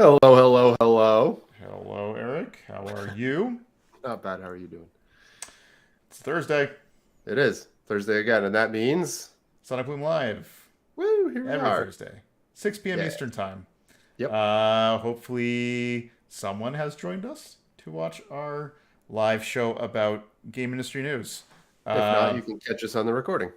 Hello, hello, hello. Hello, Eric. How are you? Not bad. How are you doing? It's Thursday. It is Thursday again, and that means, Sonic Boom Live woo, here we every are. Thursday, 6 p.m. Yeah. Eastern Time. Yep. Hopefully, someone has joined us to watch our live show about game industry news. If not, Uh, you can catch us on the recording.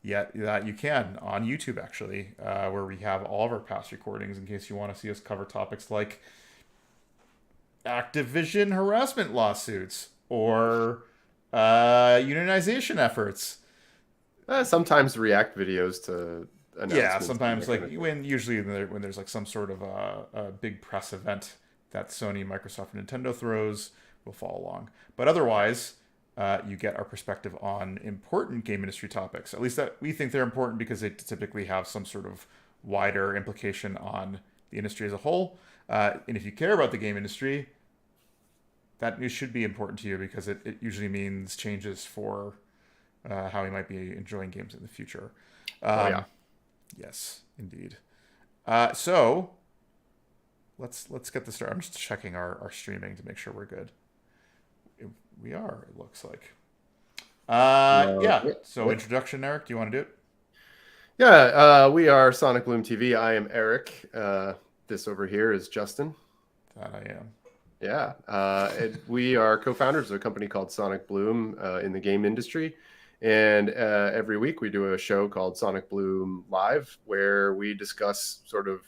yeah, that you can on YouTube actually, where we have all of our past recordings in case you want to see us cover topics like Activision harassment lawsuits or unionization efforts. Sometimes react videos to Yeah, announcements and sometimes that kind like of thing. when there's like some sort of a big press event that Sony, Microsoft, and Nintendo throws, we'll follow along. But otherwise, you get our perspective on important game industry topics. At least that we think they're important because they typically have some sort of wider implication on the industry as a whole. And if you care about the game industry, that news should be important to you because it usually means changes for how we might be enjoying games in the future. Oh yeah. Um, Yes, indeed. So let's get this started. I'm just checking our streaming to make sure we're good. We are. It looks like. Yeah. Yep. So Yep. introduction, Eric. Do you want to do it? Yeah. We are Sonic Bloom TV. I am Eric. This over here is Justin. That I am. Yeah. We are co-founders of a company called Sonic Bloom in the game industry. And every week we do a show called Sonic Bloom Live, where we discuss sort of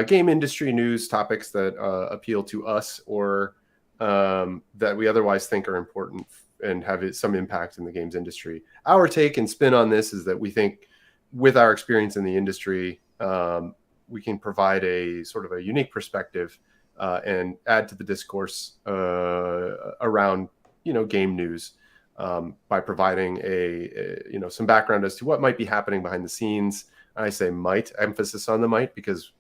game industry news topics that appeal to us or that we otherwise think are important and have some impact in the games industry. Our take and spin on this is that we think, with our experience in the industry, we can provide a sort of a unique perspective and add to the discourse around game news by providing some background as to what might be happening behind the scenes. I say might, emphasis on the might, because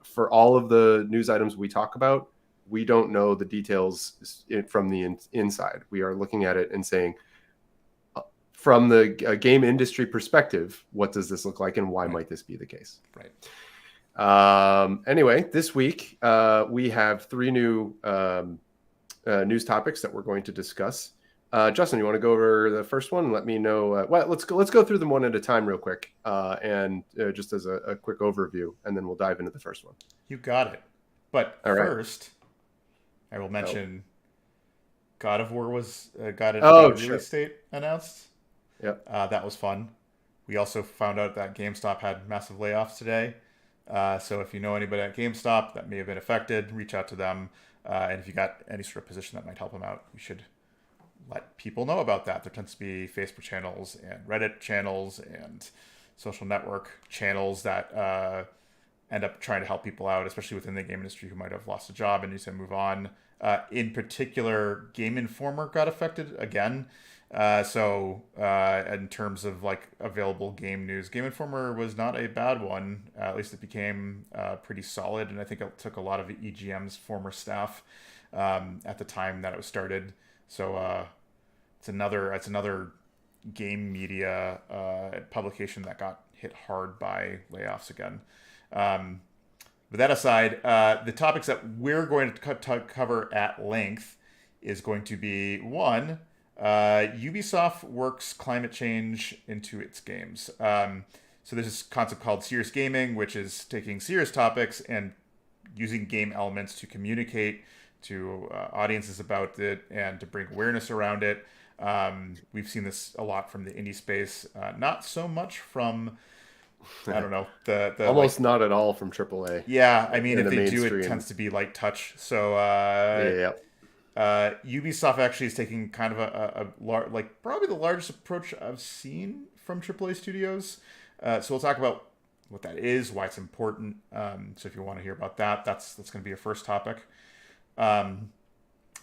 for all of the news items we talk about, we don't know the details from the inside. We are looking at it and saying, from the game industry perspective, what does this look like and why Right. might this be the case? Right. Anyway, this week we have three new news topics that we're going to discuss. Justin, you want to go over the first one and let me know? Let's go through them one at a time real quick, and just as a quick overview, and then we'll dive into the first one. You got it. But All right. first, I will Oh, mention God of War was got oh, a sure. release date announced. Yep. That was fun. We also found out that GameStop had massive layoffs today. So if you know anybody at GameStop that may have been affected, reach out to them. And if you got any sort of position that might help them out, you should let people know about that. There tends to be Facebook channels and Reddit channels and social network channels that end up trying to help people out, especially within the game industry who might have lost a job and need to move on. In particular, Game Informer got affected again. In terms of like available game news, Game Informer was not a bad one. At least it became pretty solid, and I think it took a lot of EGM's former staff at the time that it was started. So it's another game media publication that got hit hard by layoffs again. Um, but that aside, the topics that we're going to cover at length is going to be one, Ubisoft works climate change into its games. So there's this concept called serious gaming, which is taking serious topics and using game elements to communicate to audiences about it and to bring awareness around it. We've seen this a lot from the indie space, not so much from I don't know the Almost like not at all from AAA yeah, I mean, in if the they do, it mainstream. tends to be light touch. So Yeah. Ubisoft actually is taking kind of like probably the largest approach I've seen from AAA studios. So we'll talk about what that is, why it's important. So if you want to hear about that, that's going to be your first topic. Um,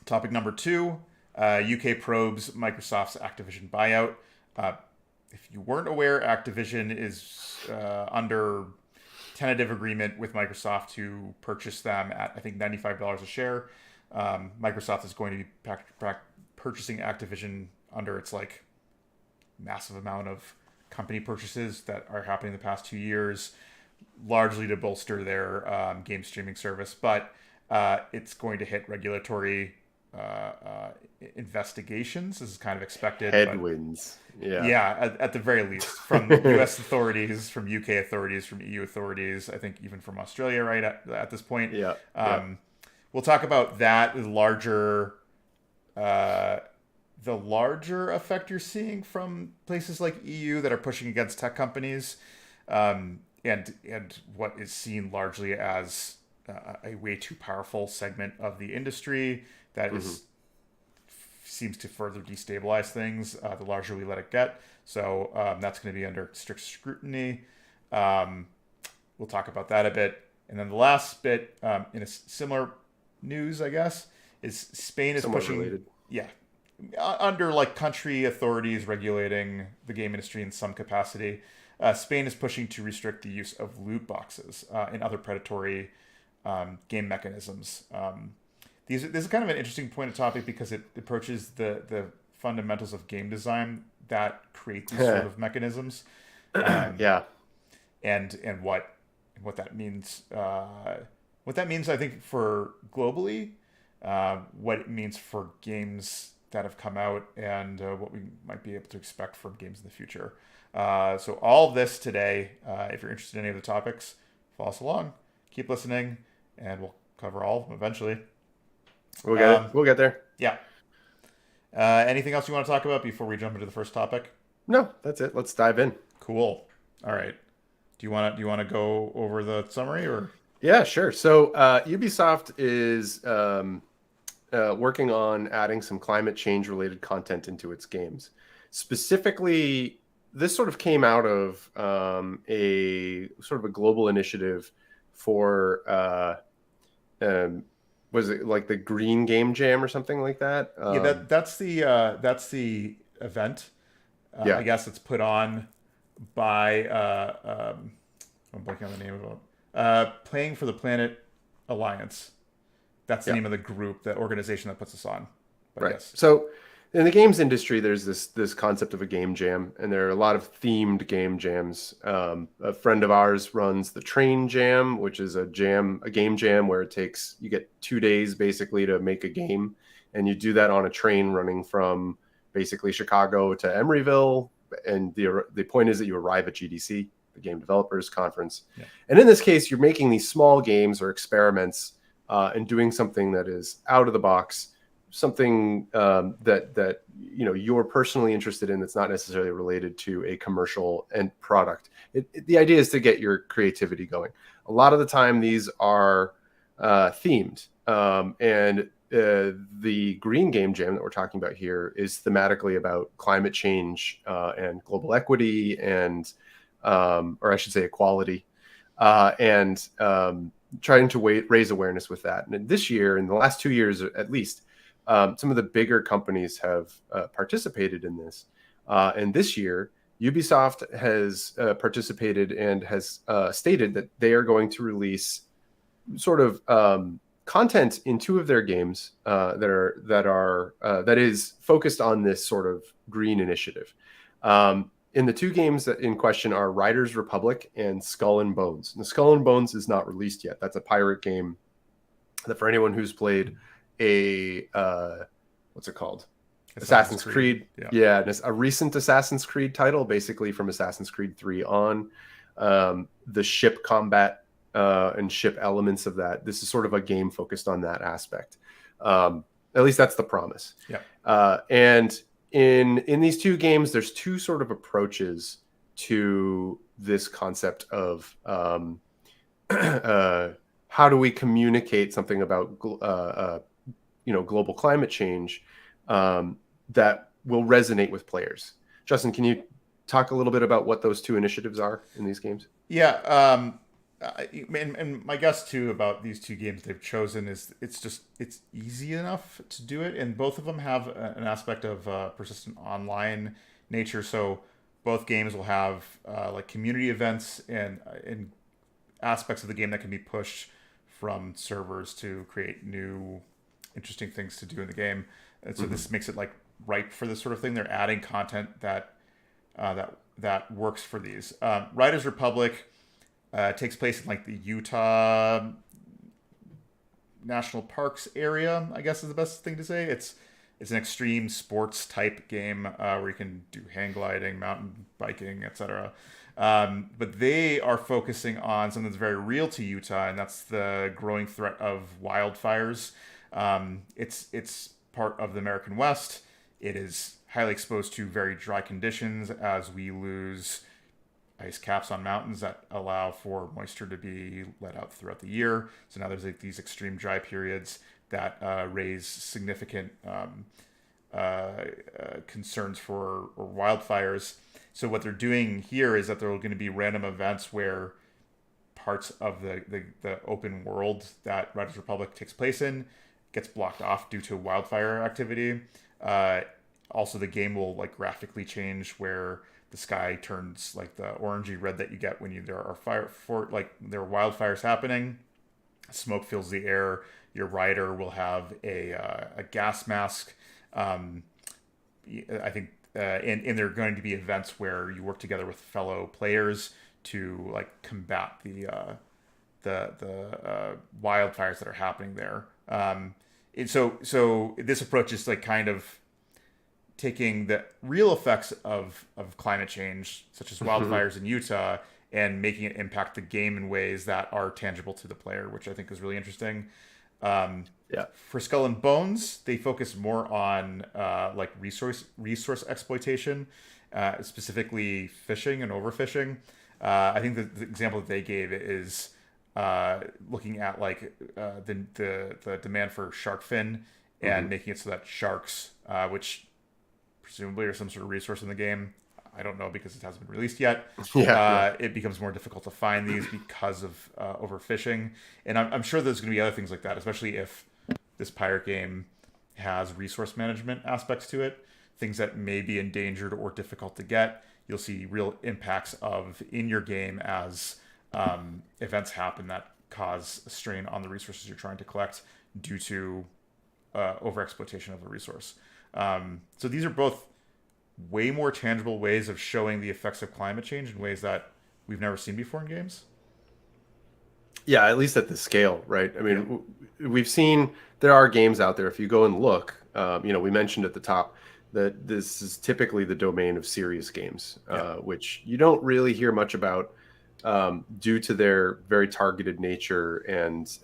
Topic number two, UK probes Microsoft's Activision buyout. Uh, if you weren't aware, Activision is under tentative agreement with Microsoft to purchase them at I think $95 a share. Microsoft is going to be purchasing Activision under its like massive amount of company purchases that are happening in the past 2 years. largely to bolster their game streaming service, but it's going to hit regulatory investigations. This is kind of expected, but Headwinds. Yeah. yeah, at the very least, from U.S. authorities, from U.K. authorities, from EU authorities, I think even from Australia, right at this point. Yeah. Yeah. Um, we'll talk about that uh, the larger effect you're seeing from places like EU that are pushing against tech companies, and what is seen largely as a way too powerful segment of the industry that Hmm. is seems to further destabilize things the larger we let it get. So that's going to be under strict scrutiny. Um, we'll talk about that a bit. And then the last bit, in a similar news, I guess, is Spain is Somewhat pushing, related. yeah, under like country authorities regulating the game industry in some capacity. Spain is pushing to restrict the use of loot boxes and other predatory game mechanisms. This is kind of an interesting point of topic because it approaches the fundamentals of game design that create these sort of mechanisms, um, Yeah. and what that means. What that means, I think, for globally, what it means for games that have come out, and what we might be able to expect from games in the future. So all of this today. If you're interested in any of the topics, follow us along. Keep listening, and we'll cover all of them eventually. We'll get it. Um, We'll get there. yeah. Anything else you want to talk about before we jump into the first topic? No, that's it. Let's dive in. Cool. All right. Do you want to go over the summary or? Yeah, sure. So Ubisoft is working on adding some climate change related content into its games. Specifically, this sort of came out of a sort of a global initiative for um, was it like the Green Game Jam or something like that? Yeah, that's the event. I Yeah, guess it's put on by I'm blanking on the name of it. Playing for the Planet Alliance. That's the yeah. name of the group, the organization that puts us on. But Right. yes. So in the games industry, there's this concept of a game jam, and there are a lot of themed game jams. A friend of ours runs the Train Jam, which is a game jam where you get 2 days basically to make a game, and you do that on a train running from basically Chicago to Emeryville. And the point is that you arrive at GDC, the Game Developers Conference, Yeah. and in this case, you're making these small games or experiments and doing something that is out of the box, something that you're personally interested in that's not necessarily related to a commercial end product. The idea is to get your creativity going. A lot of the time, these are themed, and the Green Game Jam that we're talking about here is thematically about climate change and global equity, and or I should say equality, and trying to raise awareness with that. And this year, in the last 2 years at least, some of the bigger companies have participated in this. And this year, Ubisoft has participated and has stated that they are going to release sort of content in two of their games that is focused on this sort of green initiative. In the two games that in question are Riders Republic and Skull and Bones. And the Skull and Bones is not released yet. That's a pirate game that for anyone who's played a what's it called? Assassin's Creed. Yeah. Yeah, a recent Assassin's Creed title, basically from Assassin's Creed 3 on. The ship combat and ship elements of that. This is sort of a game focused on that aspect. At least that's the promise. Yeah. And in these two games, there's two sort of approaches to this concept of how do we communicate something about global climate change that will resonate with players. Justin, can you talk a little bit about what those two initiatives are in these games? Yeah. And my guess too about these two games they've chosen is it's easy enough to do it, and both of them have an aspect of persistent online nature. So both games will have like community events and aspects of the game that can be pushed from servers to create new interesting things to do in the game. And so this makes it like ripe for this sort of thing. They're adding content that works for these. Riders Republic takes place in like the Utah national parks area, I guess is the best thing to say. It's an extreme sports type game where you can do hang gliding, mountain biking, etc. But they are focusing on something that's very real to Utah, and that's the growing threat of wildfires. It's part of the American West. It is highly exposed to very dry conditions as we lose ice caps on mountains that allow for moisture to be let out throughout the year. So now there's like these extreme dry periods that raise significant concerns for wildfires. So what they're doing here is that there are going to be random events where parts of the open world that Riders Republic takes place in gets blocked off due to wildfire activity. Also, the game will like graphically change where the sky turns like the orangey red that you get when there are there are wildfires happening. Smoke fills the air. Your rider will have a gas mask. I think and there are going to be events where you work together with fellow players to like combat the wildfires that are happening there. And so this approach is like kind of taking the real effects of climate change, such as wildfires in Utah, and making it impact the game in ways that are tangible to the player, which I think is really interesting. Yeah. For Skull and Bones, they focus more on like resource exploitation, specifically fishing and overfishing. I think the example that they gave is looking at like the demand for shark fin and making it so that sharks, which presumably are some sort of resource in the game. I don't know because it hasn't been released yet. It becomes more difficult to find these because of overfishing, and I'm sure there's going to be other things like that, especially if this pirate game has resource management aspects to it, things that may be endangered or difficult to get. You'll see real impacts of in your game as events happen that cause a strain on the resources you're trying to collect due to overexploitation of the resource. So these are both way more tangible ways of showing the effects of climate change in ways that we've never seen before in games. Yeah, at least at the scale, right? I mean, we've seen there are games out there. If you go and look, we mentioned at the top that this is typically the domain of serious games, which you don't really hear much about due to their very targeted nature and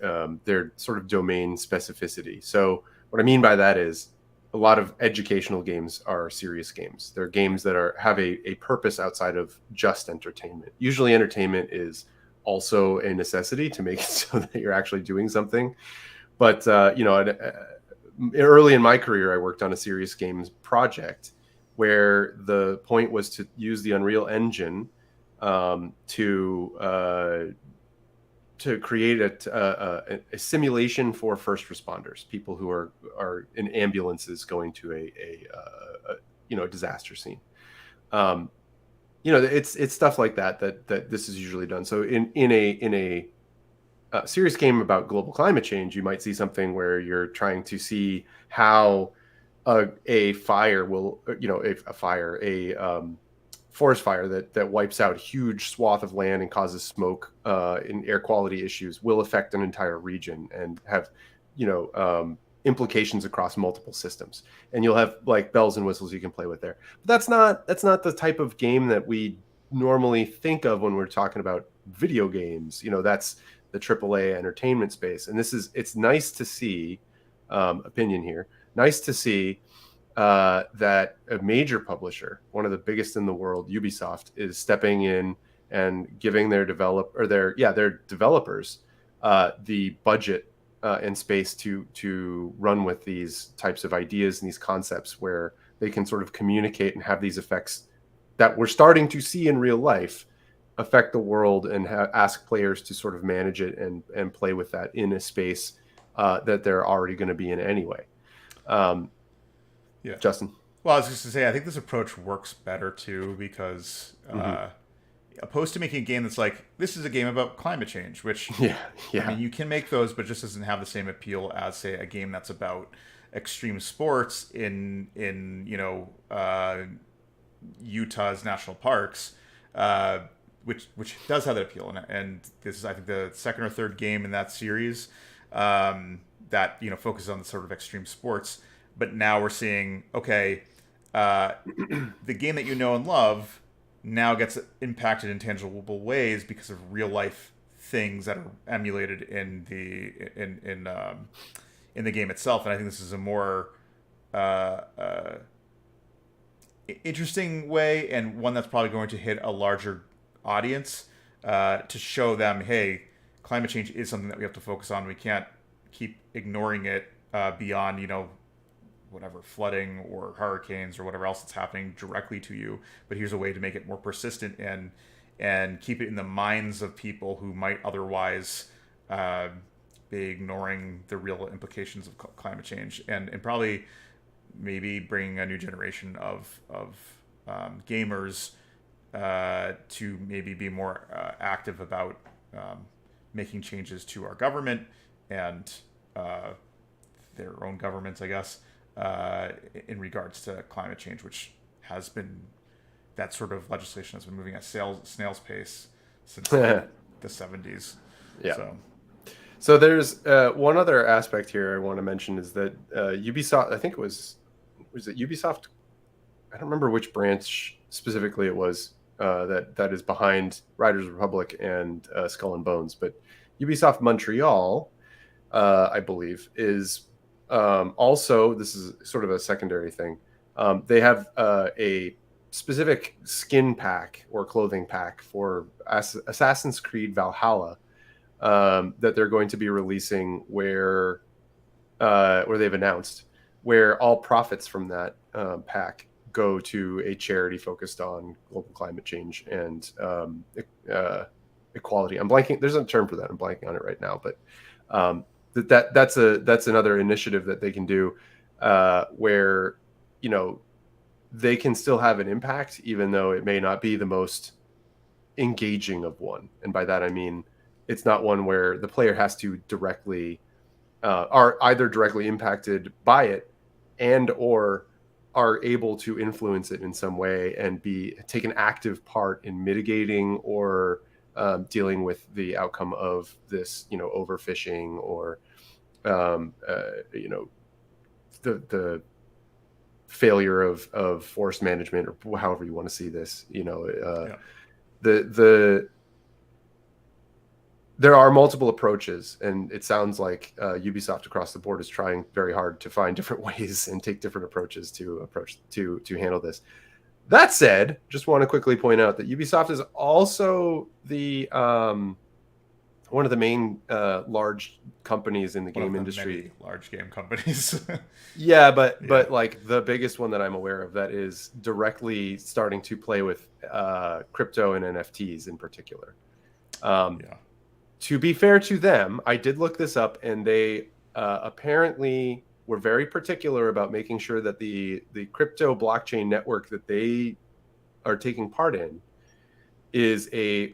their sort of domain specificity. So what I mean by that is a lot of educational games are serious games. They're games that have a purpose outside of just entertainment. Usually entertainment is also a necessity to make it so that you're actually doing something. But, early in my career, I worked on a serious games project where the point was to use the Unreal Engine to create a simulation for first responders, people who are in ambulances going to a disaster scene. It's stuff like that this is usually done. So in a serious game about global climate change, you might see something where you're trying to see how a fire will, forest fire that wipes out a huge swath of land and causes smoke and air quality issues will affect an entire region and have, implications across multiple systems. And you'll have like bells and whistles you can play with there. But that's not the type of game that we normally think of when we're talking about video games. That's the AAA entertainment space. And it's nice to see, opinion here, nice to see that a major publisher, one of the biggest in the world, Ubisoft, is stepping in and giving their developers the budget and space to run with these types of ideas and these concepts where they can sort of communicate and have these effects that we're starting to see in real life affect the world and ask players to sort of manage it and play with that in a space that they're already going to be in anyway. Justin. Well, I was just to say, I think this approach works better too because opposed to making a game that's like, this is a game about climate change, which I mean, you can make those, but just doesn't have the same appeal as say a game that's about extreme sports in Utah's national parks. which does have that appeal, and this is, I think, the second or third game in that series that focuses on the sort of extreme sports. But now we're seeing, okay, uh, the game that you know and love now gets impacted in tangible ways because of real life things that are emulated in the game itself. And I think this is a more uh, uh, interesting way, and one that's probably going to hit a larger audience, to show them, hey, climate change is something that we have to focus on. We can't keep ignoring it beyond, whatever, flooding or hurricanes or whatever else that's happening directly to you. But here's a way to make it more persistent and keep it in the minds of people who might otherwise be ignoring the real implications of climate change, and probably maybe bringing a new generation of gamers to maybe be more active about making changes to our government and their own governments, I guess, in regards to climate change, which has been, that sort of legislation has been moving at snail's pace since the 70s. Yeah. So there's one other aspect here I want to mention is that Ubisoft, I think it was it Ubisoft? I don't remember which branch specifically it was that is behind Riders Republic and Skull and Bones, but Ubisoft Montreal, I believe, is also, this is sort of a secondary thing. They have a specific skin pack or clothing pack for Assassin's Creed Valhalla that they're going to be releasing, where they've announced, where all profits from that pack go to a charity focused on global climate change and equality. I'm blanking. There's a term for that. I'm blanking on it right now, but that's another initiative that they can do where they can still have an impact, even though it may not be the most engaging of one. And by that I mean it's not one where the player has to directly are either directly impacted by it and or are able to influence it in some way and take an active part in mitigating or dealing with the outcome of this, overfishing or the failure of forest management, or however you want to see this. There are multiple approaches, and it sounds like Ubisoft across the board is trying very hard to find different ways and take different approaches to handle this. That said, just want to quickly point out that Ubisoft is also the one of the main large companies in the game industry. Many large game companies. Yeah, but like the biggest one that I'm aware of that is directly starting to play with crypto and NFTs in particular. To be fair to them, I did look this up, and they apparently were very particular about making sure that the crypto blockchain network that they are taking part in is a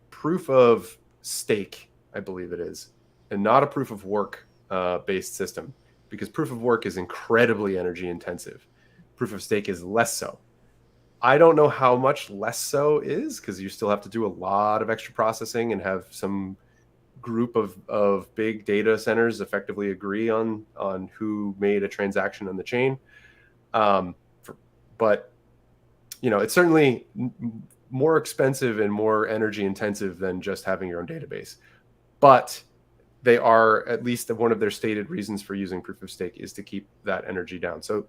proof of stake, I believe it is, and not a proof of work based system, because proof of work is incredibly energy intensive. Proof of stake is less so. I don't know how much less so is, because you still have to do a lot of extra processing and have some group of big data centers effectively agree on who made a transaction on the chain. But it's certainly more expensive and more energy intensive than just having your own database. But they are, at least one of their stated reasons for using proof of stake is to keep that energy down. So,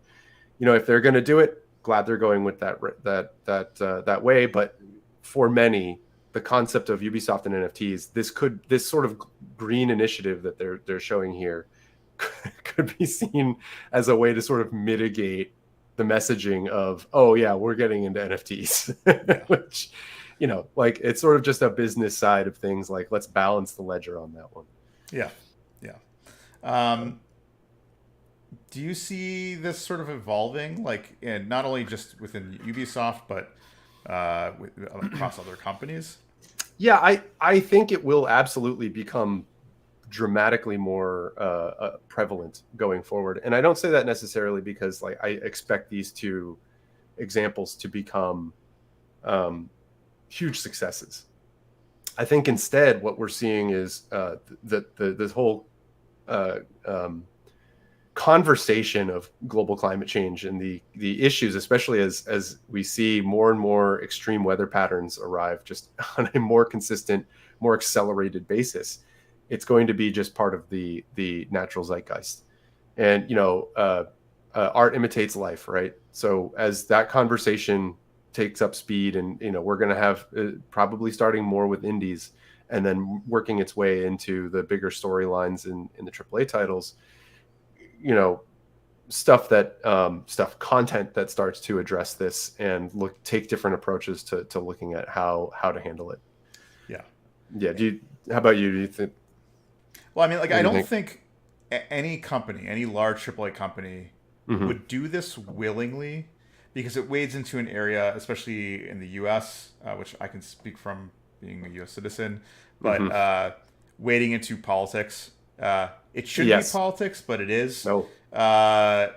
if they're going to do it, glad they're going with that way. But for many, the concept of Ubisoft and NFTs, this sort of green initiative that they're showing here could be seen as a way to sort of mitigate the messaging of, oh yeah, we're getting into NFTs, which, like, it's sort of just a business side of things. Like, let's balance the ledger on that one. Yeah. Do you see this sort of evolving, like, in not only just within Ubisoft, but across other companies? Yeah, I think it will absolutely become dramatically more prevalent going forward. And I don't say that necessarily because, like, I expect these two examples to become huge successes. I think instead what we're seeing is this whole uh, um, conversation of global climate change and the issues, especially as we see more and more extreme weather patterns arrive just on a more consistent, more accelerated basis. It's going to be just part of the natural zeitgeist. And art imitates life, right? So as that conversation takes up speed, and we're going to have probably starting more with indies and then working its way into the bigger storylines in the AAA titles, you know content that starts to address this and take different approaches to looking at how to handle it. Yeah. Yeah. How about you? Do you think? Well, I mean, like, What I do you don't think? think any company, any large AAA company, Mm-hmm. would do this willingly, because it wades into an area, especially in the U.S., which I can speak from being a U.S. citizen, but Mm-hmm. wading into politics. It shouldn't be Yes. politics, but it is. No. Uh,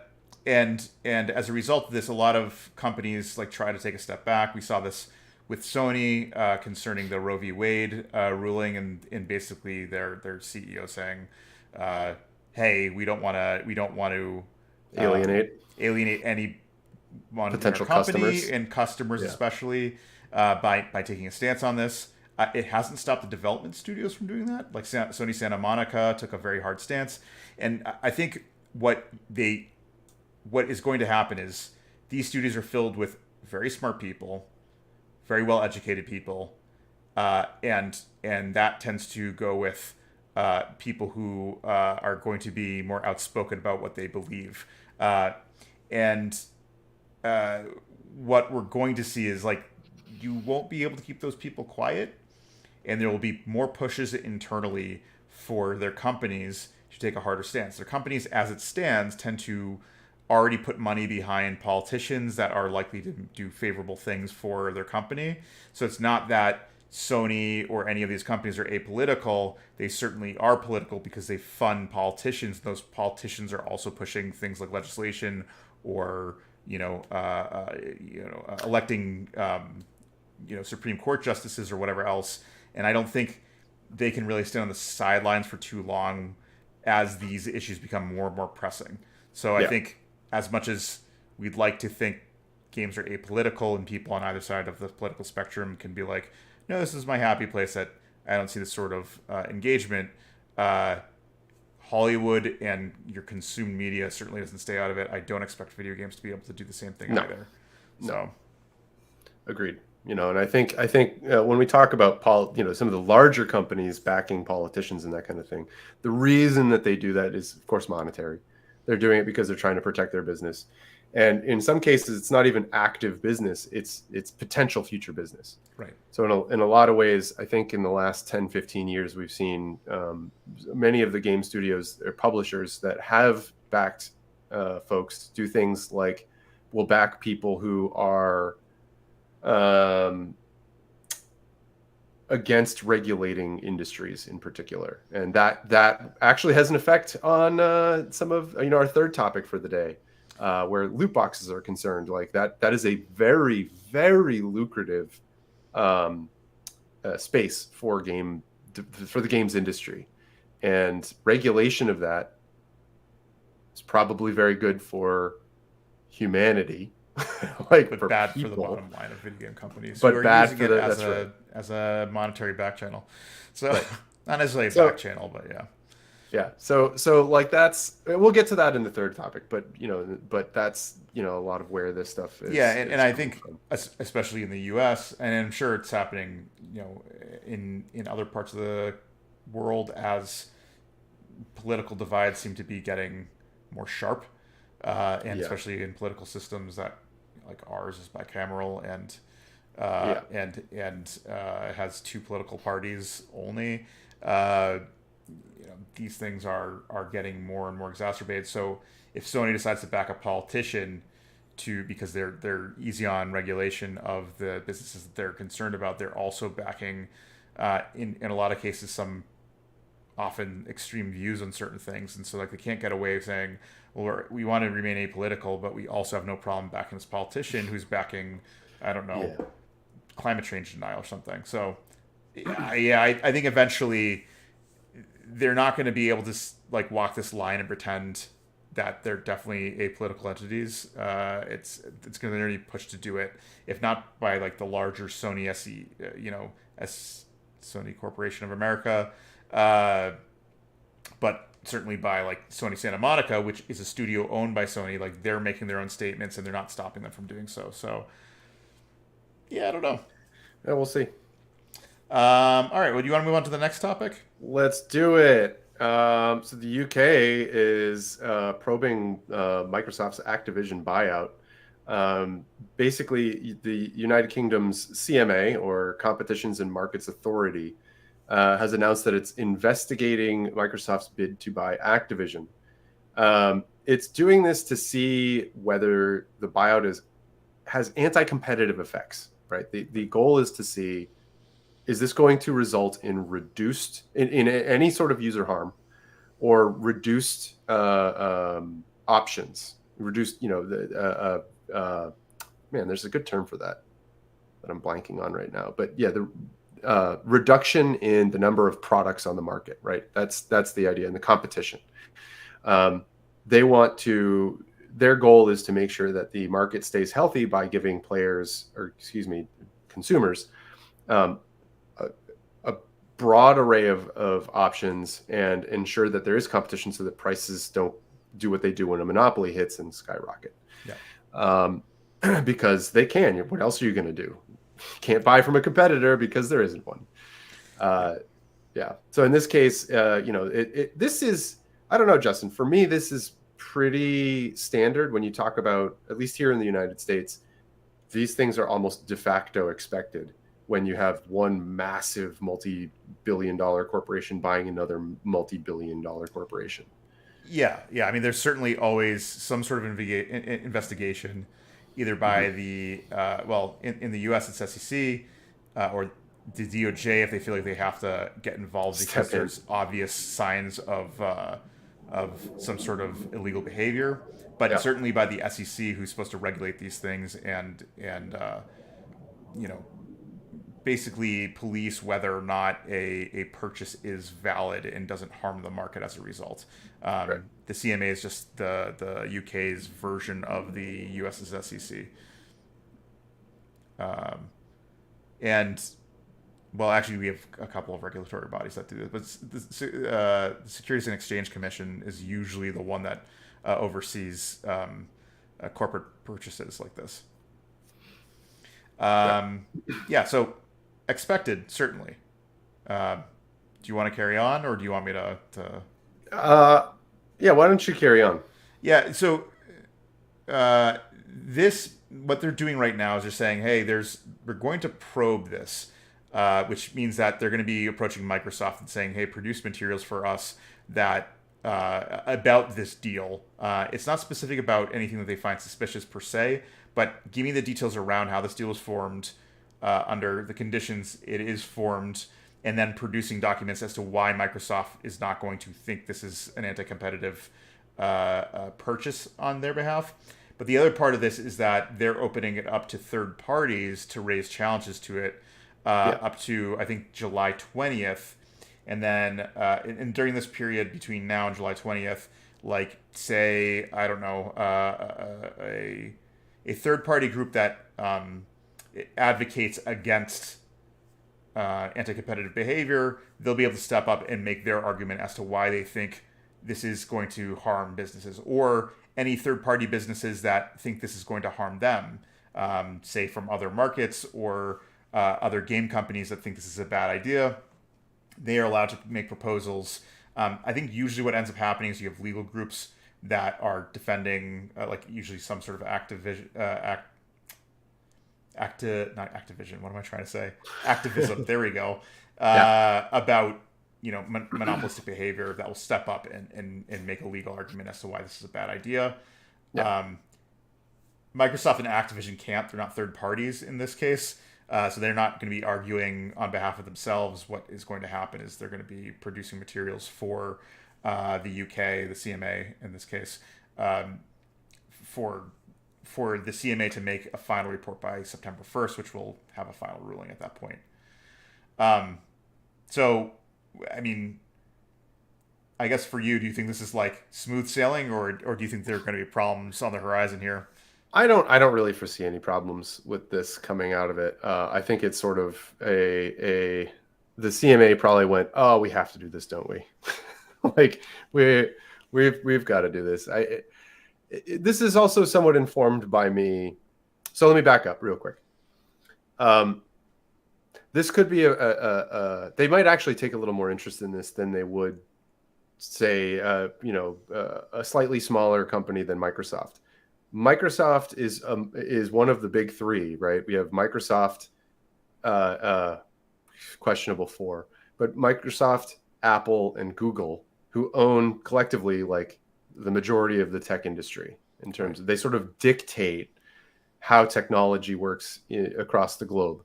and as a result of this, a lot of companies like try to take a step back. We saw this with Sony concerning the Roe v. Wade ruling, and basically their CEO saying, "Hey, we don't want to um, Alienate alienate anyone in our potential company customers. and customers Yeah. especially by taking a stance on this." It hasn't stopped the development studios from doing that. Like Sony Santa Monica took a very hard stance, and I think what is going to happen is these studios are filled with very smart people, very well educated people, and that tends to go with people who are going to be more outspoken about what they believe. And what we're going to see is, like, you won't be able to keep those people quiet, and there will be more pushes internally for their companies to take a harder stance. Their companies, as it stands, tend to already put money behind politicians that are likely to do favorable things for their company. So it's not that Sony or any of these companies are apolitical. They certainly are political because they fund politicians. Those politicians are also pushing things like legislation or electing Supreme Court justices or whatever else. And I don't think they can really stand on the sidelines for too long as these issues become more and more pressing. So I Yeah. think, as much as we'd like to think games are apolitical and people on either side of the political spectrum can be like, no, this is my happy place, that I don't see this sort of engagement. Uh, Hollywood and your consumed media certainly doesn't stay out of it. I don't expect video games to be able to do the same thing No. either. No. So, Agreed. And I think when we talk about some of the larger companies backing politicians and that kind of thing, the reason that they do that is, of course, monetary. They're doing it because they're trying to protect their business, and in some cases, it's not even active business; it's potential future business. right. So in a lot of ways, I think in the last 10, 15 years, we've seen many of the game studios or publishers that have backed folks do things like will back people who are um, against regulating industries in particular, and that actually has an effect on some of our third topic for the day, where loot boxes are concerned. Like that is a very, very lucrative um, space for the games industry, and regulation of that is probably very good for humanity, like But for bad for the people, bottom line of video game companies who but are bad using for it the. as That's right. a monetary back channel. So Right. not necessarily a back So channel, but yeah. yeah. So like we'll get to that in the third topic, but that's a lot of where this stuff Yeah, is and is I coming think from. especially in the U.S., and I'm sure it's happening, in other parts of the world, as political divides seem to be getting more sharp, and Yeah. especially in political systems that, like, ours is bicameral and Yeah. has two political parties only. Uh, these things are getting more and more exacerbated. So if Sony decides to back a politician because they're easy on regulation of the businesses that they're concerned about, they're also backing, in a lot of cases, some often extreme views on certain things, and so, like, they can't get away with saying, well, we want to remain apolitical, but we also have no problem backing this politician who's backing, I don't know, Yeah. climate change denial or something. So I think eventually they're not going to be able to like walk this line and pretend that they're definitely apolitical entities. It's going to be pushed to do it, if not by like the larger Sony SE, S Sony Corporation of America, uh, but certainly by like Sony Santa Monica, which is a studio owned by Sony. Like they're making their own statements and they're not stopping them from doing so. So yeah, I don't know. Yeah, we'll see. All right. Well, do you want to move on to the next topic? Let's do it. So the UK is probing Microsoft's Activision buyout. Basically, the United Kingdom's CMA, or Competitions and Markets Authority, has announced that it's investigating Microsoft's bid to buy Activision. It's doing this to see whether the buyout has anti-competitive effects, right? The goal is to see, is this going to result in in any sort of user harm, or reduced options, reduced, man, there's a good term for that I'm blanking on right now. But yeah, the reduction in the number of products on the market, right? That's the idea, and the competition. They want to, their goal is to make sure that the market stays healthy by giving consumers, a broad array of options, and ensure that there is competition so that prices don't do what they do when a monopoly hits and skyrocket. Yeah. Because they can. What else are you going to do? Can't buy from a competitor because there isn't one. Yeah. So in this case, this is, I don't know, Justin, for me, this is pretty standard when you talk about, at least here in the United States, these things are almost de facto expected when you have one massive multi-billion-dollar corporation buying another multi-billion-dollar corporation. Yeah. I mean, there's certainly always some sort of investigation, either by the in the U.S. it's SEC, or the DOJ if they feel like they have to get involved because there's obvious signs of some sort of illegal behavior. But certainly by the SEC, who's supposed to regulate these things and basically police whether or not a purchase is valid and doesn't harm the market as a result. Right. The CMA is just the UK's version of the US's SEC. And well, actually, we have a couple of regulatory bodies that do this, but the Securities and Exchange Commission is usually the one that oversees corporate purchases like this. So expected, certainly. Do you want to carry on, or do you want me to? Yeah, why don't you carry on? Yeah, so what they're doing right now is they're saying, hey, we're going to probe this, which means that they're going to be approaching Microsoft and saying, hey, produce materials for us that about this deal. It's not specific about anything that they find suspicious per se, but give me the details around how this deal was formed, under the conditions it is formed, and then producing documents as to why Microsoft is not going to think this is an anti-competitive purchase on their behalf. But the other part of this is that they're opening it up to third parties to raise challenges to it, up to, I think, July 20th. And then and during this period between now and July 20th, like, say, I don't know, a third-party group that advocates against anti-competitive behavior, they'll be able to step up and make their argument as to why they think this is going to harm businesses, or any third-party businesses that think this is going to harm them, say from other markets or other game companies that think this is a bad idea. They are allowed to make proposals. I think usually what ends up happening is you have legal groups that are defending, like usually some sort of not Activision. What am I trying to say? Activism. There we go. About monopolistic behavior that will step up and make a legal argument as to why this is a bad idea. Microsoft and Activision can't. They're not third parties in this case. So they're not going to be arguing on behalf of themselves. What is going to happen is they're going to be producing materials for the UK, the CMA in this case, for for the CMA to make a final report by September 1st, which will have a final ruling at that point. So, I mean, I guess for you, do you think this is like smooth sailing, or do you think there are going to be problems on the horizon here? I don't really foresee any problems with this coming out of it. I think it's sort of a the CMA probably went, oh, we have to do this, don't we? Like we've got to do this. This is also somewhat informed by me. So let me back up real quick. This could be they might actually take a little more interest in this than they would say, a slightly smaller company than Microsoft. Microsoft is one of the big three, right? We have Microsoft, questionable four, but Microsoft, Apple, and Google, who own collectively like the majority of the tech industry in terms of they sort of dictate how technology works across the globe.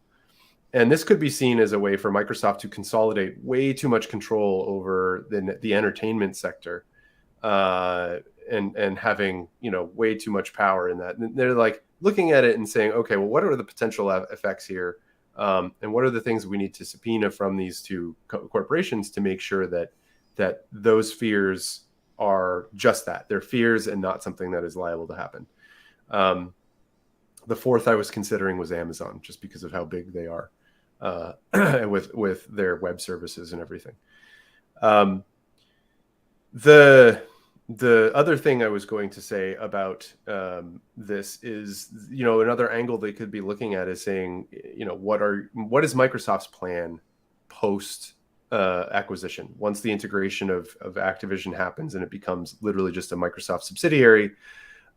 And this could be seen as a way for Microsoft to consolidate way too much control over the entertainment sector, and having way too much power in that. And they're like looking at it and saying, okay, well, what are the potential effects here, and what are the things we need to subpoena from these two corporations to make sure that those fears are just that, they're fears and not something that is liable to happen. The fourth I was considering was Amazon, just because of how big they are, with their web services and everything. The other thing I was going to say about this is, another angle they could be looking at is saying, what is Microsoft's plan post acquisition? Once the integration of Activision happens and it becomes literally just a Microsoft subsidiary,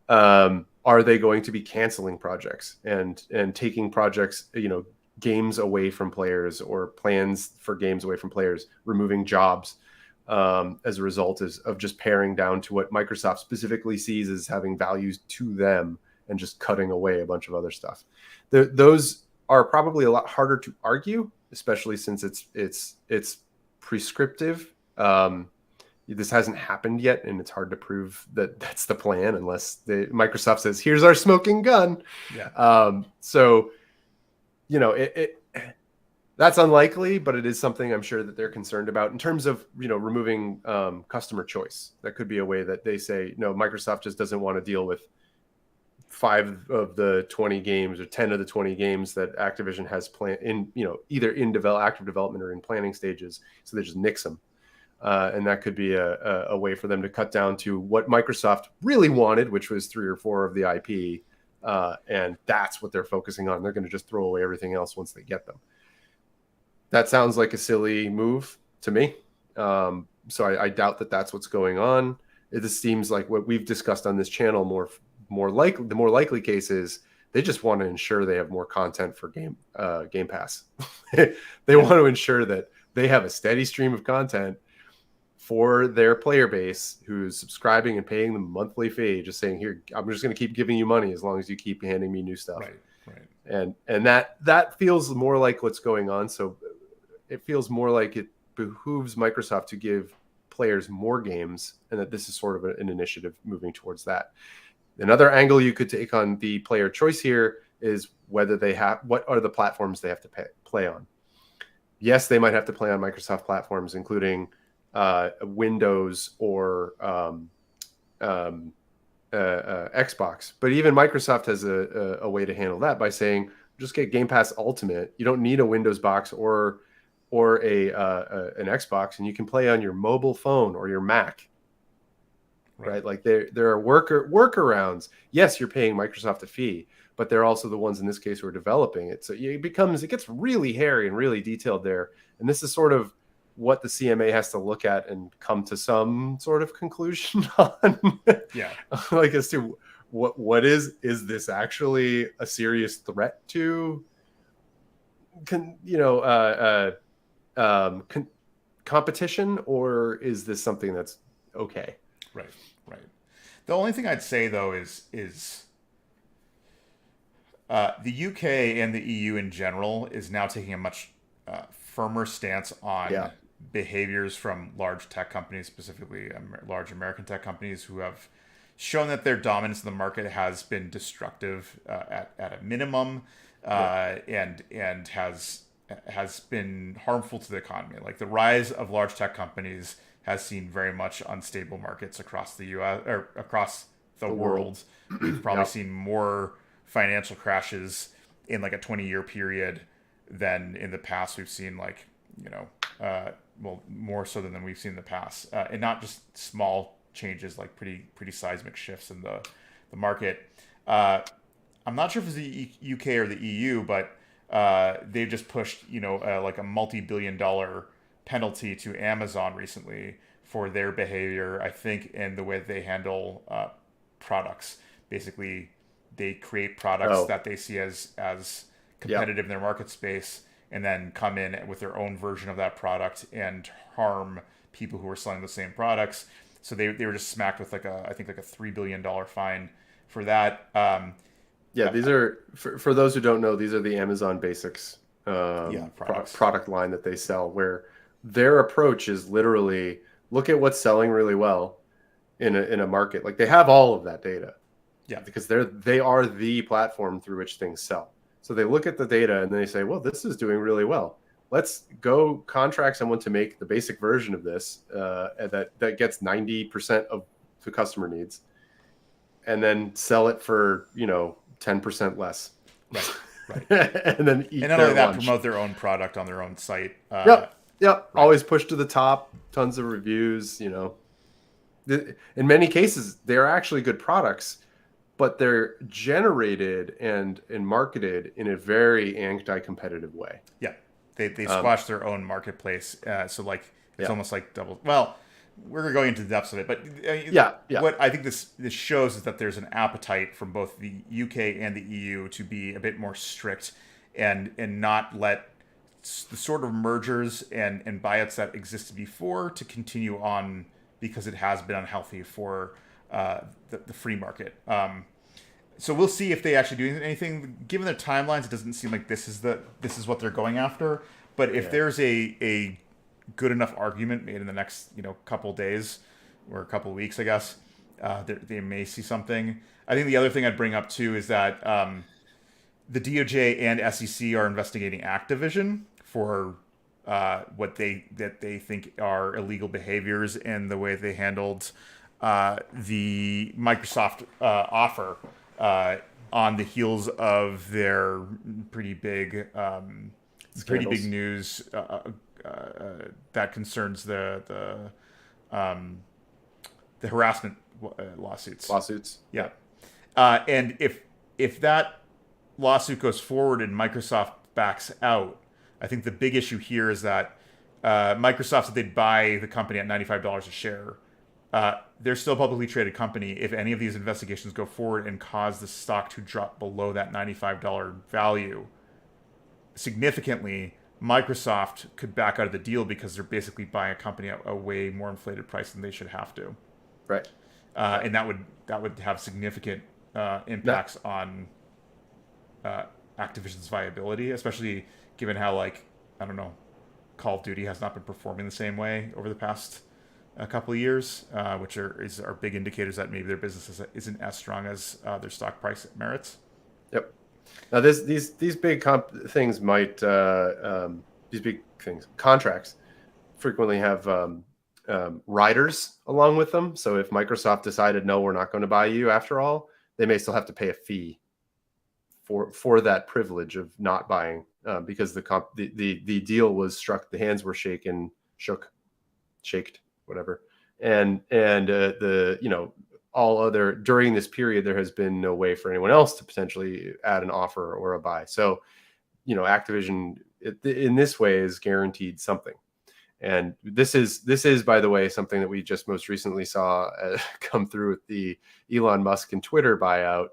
are they going to be canceling projects and taking projects, games away from players, or plans for games away from players, removing jobs, as a result of just paring down to what Microsoft specifically sees as having values to them, and just cutting away a bunch of other stuff? Those are probably a lot harder to argue, especially since it's prescriptive. This hasn't happened yet, and it's hard to prove that that's the plan unless Microsoft says, "Here's our smoking gun." Yeah. So, that's unlikely, but it is something I'm sure that they're concerned about in terms of, removing customer choice. That could be a way that they say, no, Microsoft just doesn't want to deal with 5 of the 20 games or 10 of the 20 games that Activision has planned in, either in active development or in planning stages. So they just nix them. And that could be a way for them to cut down to what Microsoft really wanted, which was 3 or 4 of the IP. And that's what they're focusing on. They're going to just throw away everything else once they get them. That sounds like a silly move to me. So I doubt that that's what's going on. This seems like what we've discussed on this channel. The more likely case is they just want to ensure they have more content for Game Pass. They want to ensure that they have a steady stream of content for their player base who's subscribing and paying them a monthly fee, just saying, here, I'm just going to keep giving you money as long as you keep handing me new stuff. Right. And that feels more like what's going on. So it feels more like it behooves Microsoft to give players more games, and that this is sort of an initiative moving towards that. Another angle you could take on the player choice here is whether what are the platforms they have to play on. Yes, they might have to play on Microsoft platforms, including Windows or Xbox. But even Microsoft has a way to handle that by saying, just get Game Pass Ultimate. You don't need a Windows box or an Xbox, and you can play on your mobile phone or your Mac. Right? Like there are workarounds. Yes, you're paying Microsoft a fee, but they're also the ones in this case who are developing it. So it gets really hairy and really detailed there. And this is sort of what the CMA has to look at and come to some sort of conclusion on. Yeah. Like as to what is this actually a serious threat to competition, or is this something that's okay? Right. The only thing I'd say though is the UK and the EU in general is now taking a much firmer stance on behaviors from large tech companies, specifically large American tech companies who have shown that their dominance in the market has been destructive at a minimum, Yeah. and has been harmful to the economy. Like the rise of large tech companies has seen very much unstable markets across the U.S. or across the The world. world. We've probably Yeah. seen more financial crashes in like a 20-year period than in the past. We've seen like, you know, well, more so than we've seen in the past, and not just small changes, like pretty seismic shifts in the market. Uh, I'm not sure if it's the UK or the EU, but they've just pushed, like a multi-billion-dollar penalty to Amazon recently for their behavior, I think, and the way they handle products. Basically, they create products Oh, that they see as yeah. competitive in their market space, and then come in with their own version of that product and harm people who are selling the same products. So they were just smacked with like I think like a $3 billion fine for that. Yeah, Uh, these are for those who don't know, these are the Amazon Basics yeah, products. product line that they sell, where their approach is literally look at what's selling really well in a market. Like they have all of that data Yeah, because they are the platform through which things sell. So they look at the data and they say, well, this is doing really well. Let's go contract someone to make the basic version of this that gets 90% of the customer needs, and then sell it for 10% less, right, right. and then And eat not only their that, lunch. promote their own product on their own site. Yep, yep. Right. Always push to the top. Tons of reviews. In many cases, they're actually good products, but they're generated and marketed in a very anti-competitive way. Yeah, they Um, squash their own marketplace. So like it's yeah, almost like double. Well, we're going into the depths of it, but yeah, yeah, what I think this shows is that there's an appetite from both the UK and the EU to be a bit more strict and not let the sort of mergers and buyouts that existed before to continue on because it has been unhealthy for the free market. So we'll see if they actually do anything. Given their timelines, it doesn't seem like this is what they're going after. But if yeah. there's a good enough argument made in the next couple days or a couple weeks, I guess they may see something. I think the other thing I'd bring up too is that the DOJ and SEC are investigating Activision for what they think are illegal behaviors and the way they handled the Microsoft offer uh, on the heels of their pretty big pretty big Scandals, news that concerns um, the harassment lawsuits. lawsuits. Yeah, Yeah, and if that lawsuit goes forward and Microsoft backs out, I think the big issue here is that Microsoft said they'd buy the company at $95 a share. They're still a publicly traded company. If any of these investigations go forward and cause the stock to drop below that $95 value significantly, Microsoft could back out of the deal because they're basically buying a company at a way more inflated price than they should have to, right. Right. and that would have significant Now, impacts on Activision's viability, especially given how like I don't know, Call of Duty has not been performing the same way over the past couple of years, which are big indicators that maybe their business isn't as strong as their stock price merits. yep. Now these big things might these big things contracts frequently have riders along with them. So if Microsoft decided no, we're not going to buy you after all, they may still have to pay a fee for that privilege of not buying because the deal was struck, the hands were shaked, whatever, and the all other during this period there has been no way for anyone else to potentially add an offer or a buy. So Activision in this way is guaranteed something. And this is, by the way, something that we just most recently saw come through with the Elon Musk and Twitter buyout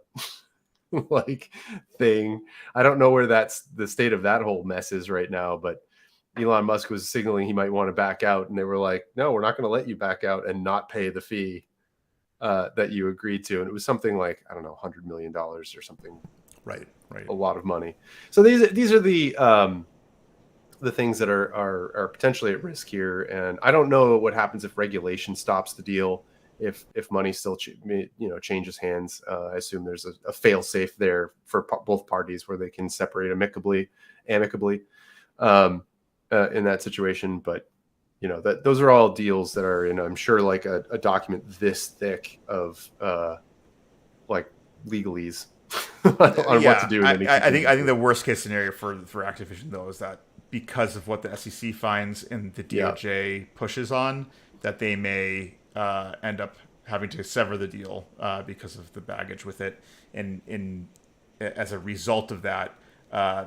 like thing. I don't know where that's the state of that whole mess is right now, but Elon Musk was signaling he might want to back out, and they were like, "No, we're not going to let you back out and not pay the fee that you agreed to." And it was something like I don't know, $100 million or something, Right, right. a lot of money. So these are the things that are potentially at risk here, and I don't know what happens if regulation stops the deal if money still changes hands. I assume there's a fail safe there for both parties where they can separate amicably in that situation. But that those are all deals that are I'm sure like a document this thick of like legalese on what to do in any I think the worst case scenario for Activision though is that because of what the SEC finds and the DOJ pushes on, that they may end up having to sever the deal because of the baggage with it, and as a result of that,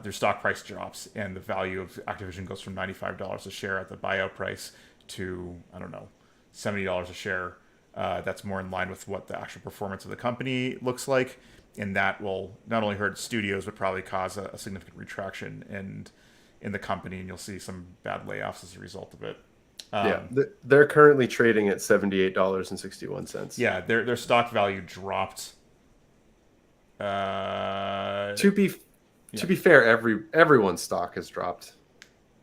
their stock price drops and the value of Activision goes from $95 a share at the buyout price to, I don't know, $70 a share. That's more in line with what the actual performance of the company looks like. And that will not only hurt studios, but probably cause a significant retraction in the company. And you'll see some bad layoffs as a result of it. They're currently trading at $78.61. Yeah, their stock value dropped. To be fair, everyone's stock has dropped.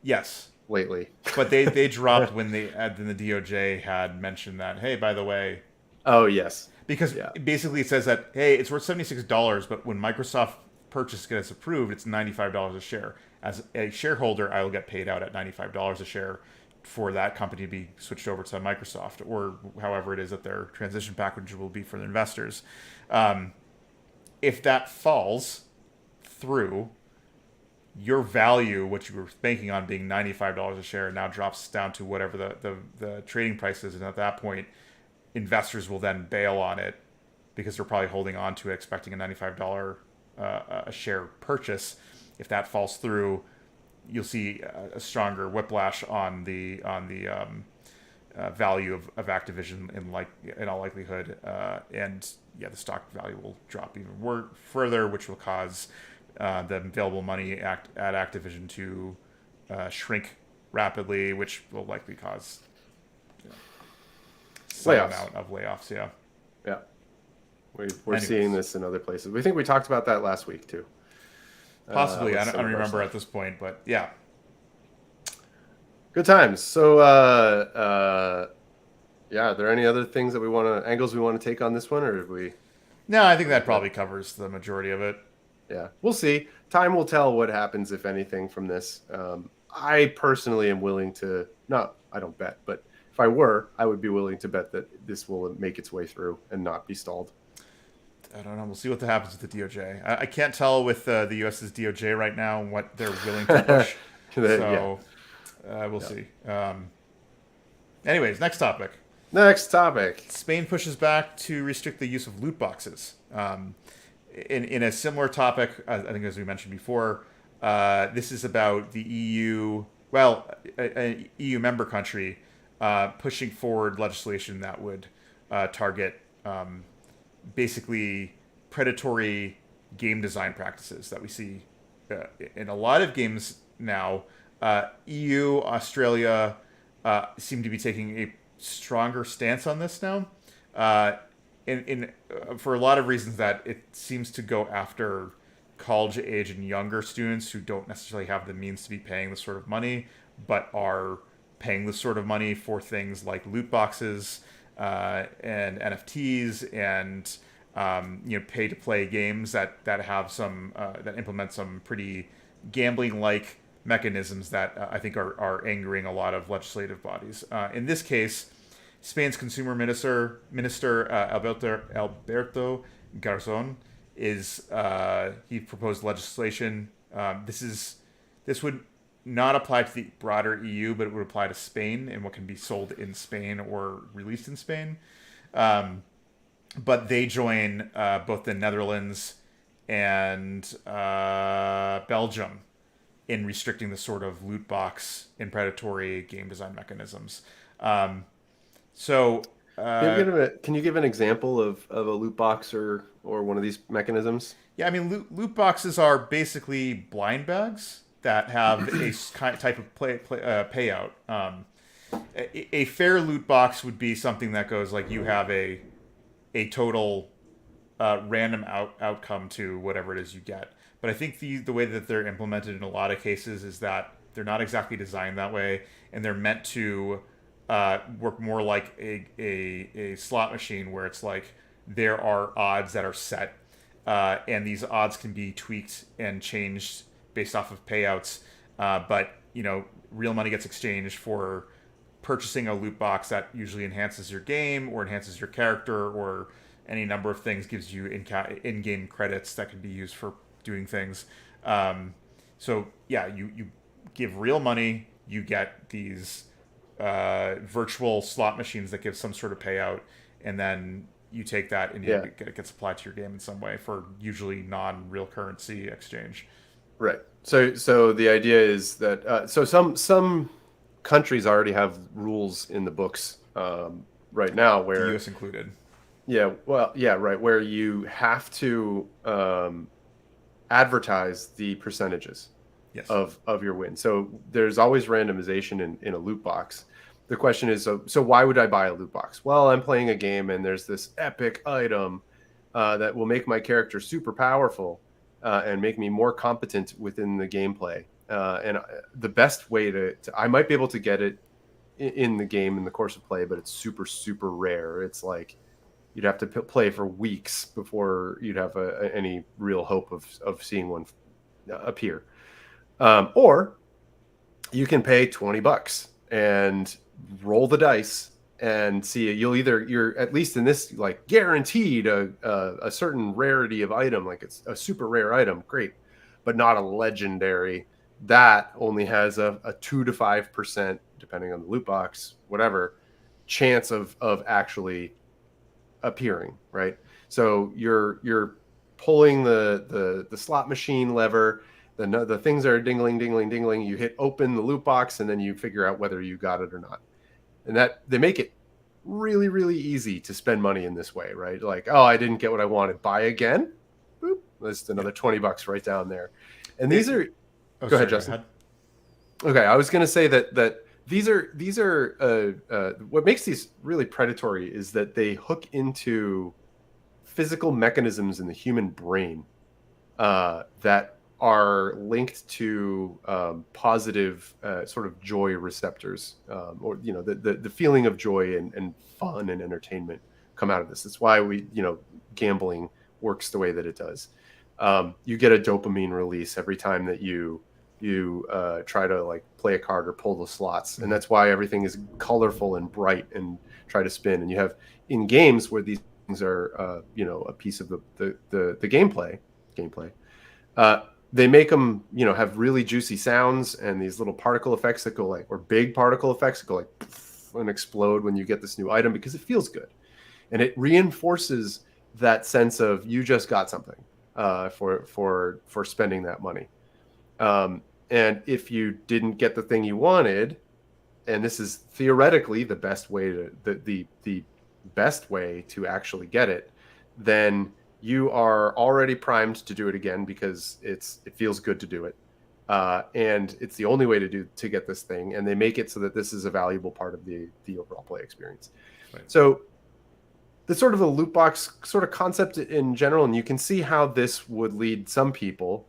Yes. Lately. But they dropped when the DOJ had mentioned that, hey, by the way. Oh, yes. Because basically it says that, hey, it's worth $76, but when Microsoft purchase gets approved, it's $95 a share. As a shareholder, I will get paid out at $95 a share for that company to be switched over to Microsoft, or however it is that their transition package will be for the investors. If that falls through, your value, which you were banking on being $95 a share, now drops down to whatever the trading price is. And at that point, investors will then bail on it because they're probably holding on to it, expecting a $95 a share purchase. If that falls through, you'll see a stronger whiplash on the value of Activision in all likelihood, and the stock value will drop even more further, which will cause the available money at Activision to shrink rapidly, which will likely cause some amount of layoffs. Yeah. We're seeing this in other places. We think we talked about that last week too. Possibly. I don't remember at this point, but yeah. Good times. So, are there any other things that angles we want to take on this one, or have we? No, I think that probably covers the majority of it. Yeah, we'll see. Time will tell what happens, if anything, from this. I personally am willing to, I don't bet, but if I were, I would be willing to bet that this will make its way through and not be stalled. I don't know. We'll see what happens with the DOJ. I can't tell with the U.S.'s DOJ right now what they're willing to push. We'll see. Anyways, next topic. Spain pushes back to restrict the use of loot boxes. In a similar topic, I think as we mentioned before, this is about the EU, an EU member country pushing forward legislation that would target basically predatory game design practices that we see in a lot of games now. EU, Australia seem to be taking a stronger stance on this now. For a lot of reasons, that it seems to go after college age and younger students who don't necessarily have the means to be paying this sort of money, but are paying this sort of money for things like loot boxes and NFTs and pay to play games that have some that implement some pretty gambling like mechanisms that I think are angering a lot of legislative bodies. In this case, Spain's consumer minister Alberto Garzón he proposed legislation. This would not apply to the broader EU, but it would apply to Spain and what can be sold in Spain or released in Spain. But they join both the Netherlands and Belgium in restricting the sort of loot box and predatory game design mechanisms. Can you give an example of a loot box or one of these mechanisms? Yeah, I mean, loot boxes are basically blind bags that have a type of payout. A fair loot box would be something that goes like you have a total random outcome to whatever it is you get. But I think the way that they're implemented in a lot of cases is that they're not exactly designed that way, and they're meant to work more like a slot machine where it's like there are odds that are set, and these odds can be tweaked and changed based off of payouts. But real money gets exchanged for purchasing a loot box that usually enhances your game or enhances your character or any number of things, gives you in-game credits that can be used for doing things. So yeah, you give real money, you get these virtual slot machines that give some sort of payout, and then you take that and Yeah. it gets applied to your game in some way for usually non-real currency exchange. Right. So the idea is that so some countries already have rules in the books right now The where U.S. included. yeah, well, yeah, right, where you have to advertise the percentages Yes. of your win. So there's always randomization in a loot box. The question is, so why would I buy a loot box? Well, I'm playing a game and there's this epic item that will make my character super powerful and make me more competent within the gameplay. And the best way I might be able to get it in the game in the course of play, but it's super, super rare. It's like you'd have to play for weeks before you'd have any real hope of seeing one appear. Or you can pay $20 and roll the dice and see. You're at least in this, like, guaranteed a certain rarity of item, like it's a super rare item, great, but not a legendary. That only has a 2 to 5%, depending on the loot box, whatever, chance of actually appearing, right? So you're pulling the slot machine lever. The things are dingling, dingling, dingling. You hit open the loot box, and then you figure out whether you got it or not. And that they make it really, really easy to spend money in this way, right? Like, oh, I didn't get what I wanted. Buy again. Boop. That's another $20 right down there. And these are. Oh, Go ahead, sorry, Justin. Okay, I was going to say that these are what makes these really predatory is that they hook into physical mechanisms in the human brain that are linked to positive sort of joy receptors, or the feeling of joy and fun and entertainment come out of this. That's why gambling works the way that it does. You get a dopamine release every time that you try to, like, play a card or pull the slots, and that's why everything is colorful and bright and try to spin. And you have in games where these things are a piece of the gameplay. They make them have really juicy sounds and these little particle effects that go, like, or big particle effects that go, like, and explode when you get this new item, because it feels good and it reinforces that sense of you just got something for spending that money. And if you didn't get the thing you wanted, and this is theoretically the best way the best way to actually get it, then you are already primed to do it again because it feels good to do it, and it's the only way to get this thing. And they make it so that this is a valuable part of the overall play experience. Right. So the sort of a loot box sort of concept in general, and you can see how this would lead some people.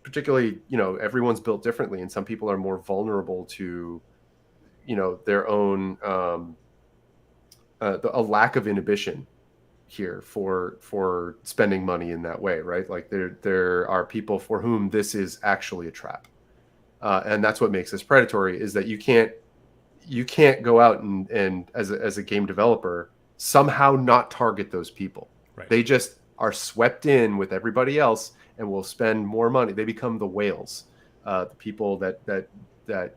Particularly, everyone's built differently, and some people are more vulnerable to, their own a lack of inhibition here for spending money in that way, right? Like there are people for whom this is actually a trap, and that's what makes this predatory. Is that you can't go out and as a game developer somehow not target those people. Right. They just are swept in with everybody else and will spend more money. They become the whales, the people that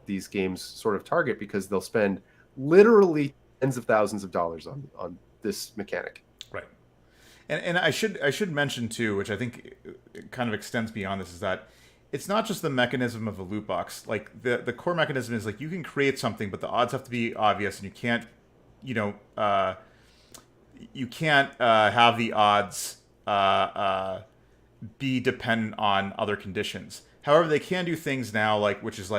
these games sort of target, because they'll spend literally tens of thousands of dollars on this mechanic. Right. And I should mention too, which I think kind of extends beyond this, is that it's not just the mechanism of a loot box. Like the core mechanism is, like, you can create something, but the odds have to be obvious, and you can't have the odds be dependent on other conditions. However, they can do things now, which is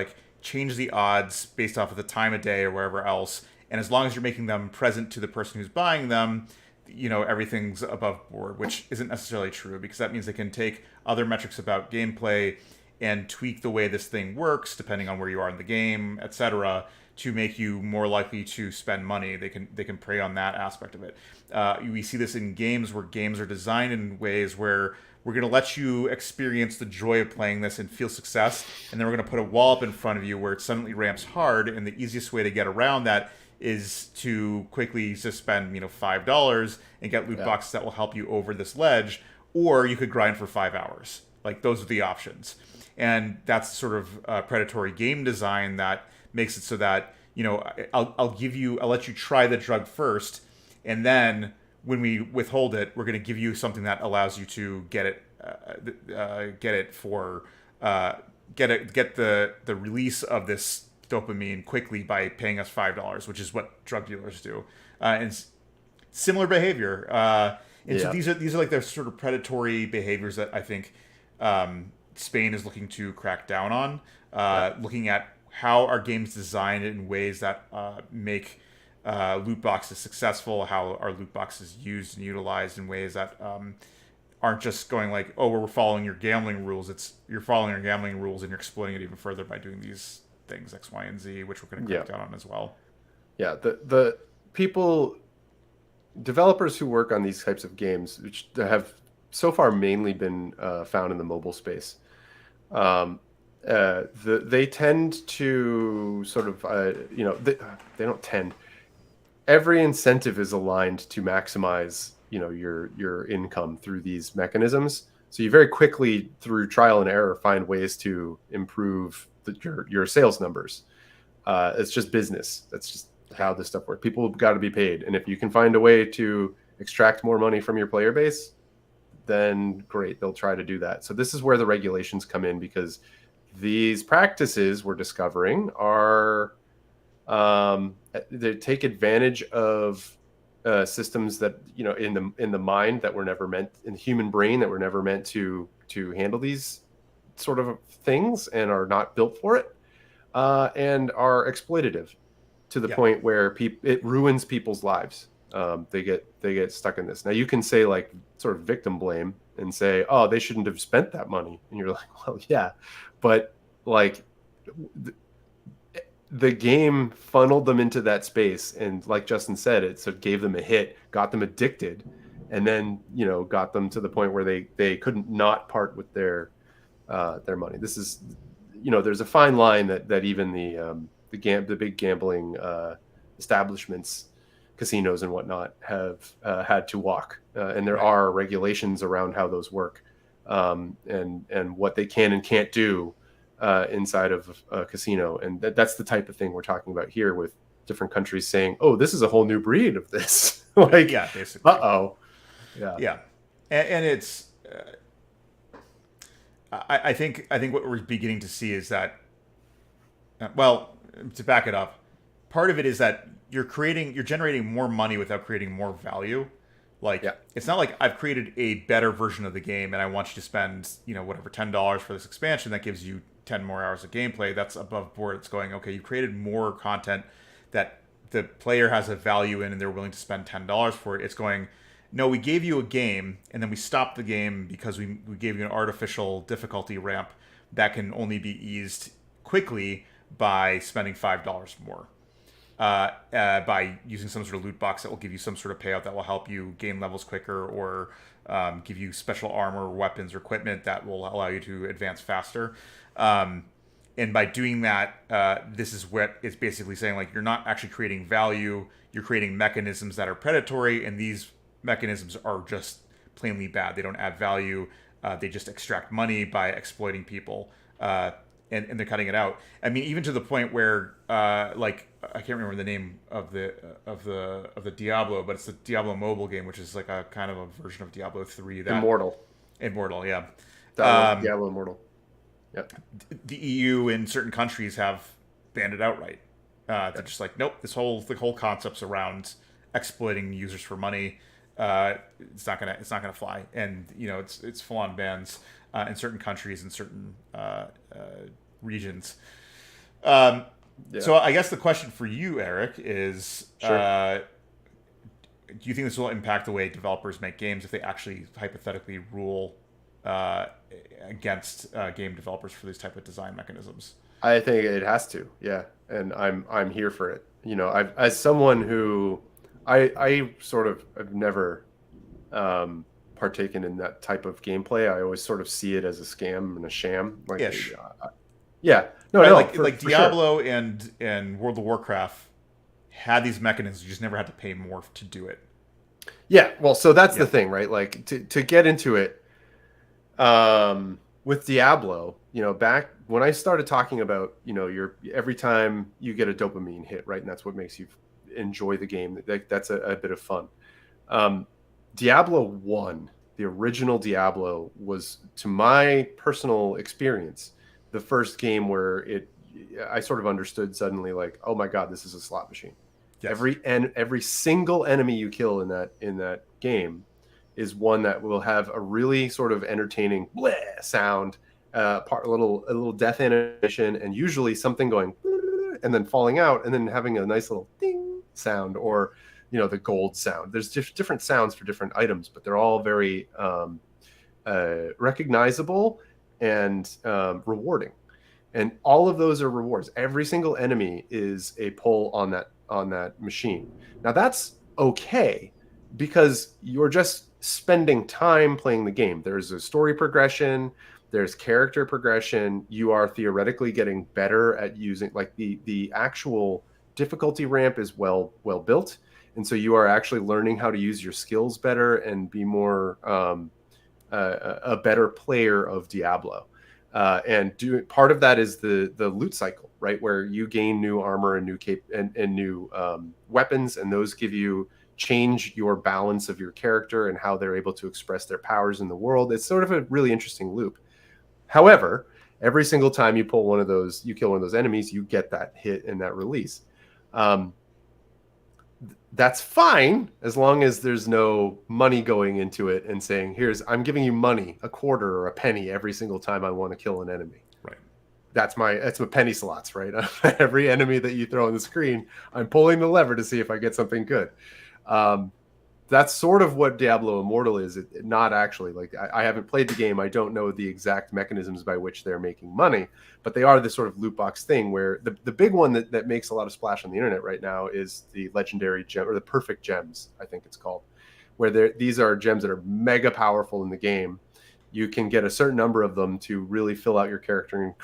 change the odds based off of the time of day or wherever else. And as long as you're making them present to the person who's buying them, everything's above board, which isn't necessarily true, because that means they can take other metrics about gameplay and tweak the way this thing works depending on where you are in the game, etc., to make you more likely to spend money. They can prey on that aspect of it. We see this in games where games are designed in ways where we're going to let you experience the joy of playing this and feel success, and then we're going to put a wall up in front of you where it suddenly ramps hard, and the easiest way to get around that is to quickly just spend $5 and get loot Yeah. boxes that will help you over this ledge, or you could grind for 5 hours. Like those are the options, and that's sort of predatory game design that makes it so that I'll let you try the drug first, and then when we withhold it, we're going to give you something that allows you to get the release of this dopamine quickly by paying us $5, which is what drug dealers do, and similar behavior. And so Yeah. these are like the sort of predatory behaviors that I think Spain is looking to crack down on, Yeah. looking at how our games designed in ways that make loot boxes successful, how are loot boxes used and utilized in ways that aren't just going like, oh, we're following your gambling rules. It's you're following your gambling rules and you're exploiting it even further by doing these things X, Y, and Z, which we're going to Yeah. crack down on as well. Yeah. The people, developers who work on these types of games, which have so far mainly been found in the mobile space, they tend to sort of, they don't tend. Every incentive is aligned to maximize, your income through these mechanisms. So you very quickly, through trial and error, find ways to improve your sales numbers. It's just business. That's just how this stuff works. People got to be paid, and if you can find a way to extract more money from your player base, then great, they'll try to do that. So this is where the regulations come in, because these practices we're discovering are they take advantage of systems that in the mind that were never meant, in the human brain that were never meant to handle these sort of things, and are not built for it, and are exploitative to the Yeah. point where it ruins people's lives. They get stuck in this. Now you can say, like, sort of victim blame and say, oh, they shouldn't have spent that money, and you're like, well, yeah, but like the game funneled them into that space, and like Justin said, it sort of gave them a hit, got them addicted, and then got them to the point where they couldn't not part with their money. This is, there's a fine line that even the big gambling establishments, casinos and whatnot, have had to walk, and there are regulations around how those work, and what they can and can't do inside of a casino. And that's the type of thing we're talking about here, with different countries saying, oh, this is a whole new breed of this. Like, Yeah, basically. uh-oh. Yeah, and it's I think what we're beginning to see is that, well, to back it up, part of it is that you're generating more money without creating more value. Like, Yeah. it's not like I've created a better version of the game and I want you to spend, whatever, $10 for this expansion that gives you 10 more hours of gameplay. That's above board. It's going, okay, you created more content that the player has a value in and they're willing to spend $10 for it. It's going, no, we gave you a game and then we stopped the game because we gave you an artificial difficulty ramp that can only be eased quickly by spending $5 more. By using some sort of loot box that will give you some sort of payout that will help you gain levels quicker, or give you special armor, weapons, or equipment that will allow you to advance faster. And by doing that, this is what it's basically saying, like, you're not actually creating value, you're creating mechanisms that are predatory, and these mechanisms are just plainly bad. They don't add value. They just extract money by exploiting people. And they're cutting it out. I mean, even to the point where, like, I can't remember the name of the Diablo, but it's the Diablo mobile game, which is like a kind of a version of Diablo 3. Immortal. Yeah. Diablo Immortal. Yep. The EU in certain countries have banned it outright. They're just like, nope. The whole concept's around exploiting users for money. It's not gonna fly. And it's full on bans in certain countries and certain regions. So I guess the question for you, Eric, is, Sure. do you think this will impact the way developers make games if they actually hypothetically rule against game developers for these type of design mechanisms? I think it has to. Yeah. and I'm here for it. I've as someone who I sort of have never um, partaken in that type of gameplay. I always sort of see it as a scam and a sham. Like, Ish. yeah, no, Right? no, Like for sure. Diablo and World of Warcraft had these mechanisms. You just never had to pay more to do it. Yeah, well, so that's the Yeah. thing, right? Like to get into it, with Diablo, back when I started talking about, your every time you get a dopamine hit, right, and that's what makes you enjoy the game. That's a bit of fun. Um, Diablo 1, the original Diablo, was, to my personal experience, the first game where I sort of understood suddenly, like, oh my god, this is a slot machine. Yes. Every single enemy you kill in that game is one that will have a really sort of entertaining bleh sound, a little death animation, and usually something going bleh, and then falling out, and then having a nice little ding sound, or the gold sound. There's different sounds for different items, but they're all very recognizable and rewarding. And all of those are rewards. Every single enemy is a pull on that machine. Now that's okay because you're just spending time playing the game. There's a story progression, there's character progression. You are theoretically getting better at using, like, the actual difficulty ramp is well built, and so you are actually learning how to use your skills better and be more a better player of Diablo. And part of that is the loot cycle, right, where you gain new armor and and new weapons, and those change your balance of your character and how they're able to express their powers in the world. It's sort of a really interesting loop. However, every single time you kill one of those enemies, you get that hit and that release. Um, that's fine as long as there's no money going into it and saying, I'm giving you money, a quarter or a penny every single time I want to kill an enemy. Right. That's my penny slots, right? Every enemy that you throw on the screen, I'm pulling the lever to see if I get something good. Um, that's sort of what Diablo Immortal is. Not actually, like, I haven't played the game. I don't know the exact mechanisms by which they're making money, but they are this sort of loot box thing where the big one that makes a lot of splash on the internet right now is the legendary gem, or the perfect gems, I think it's called, where these are gems that are mega powerful in the game. You can get a certain number of them to really fill out your character and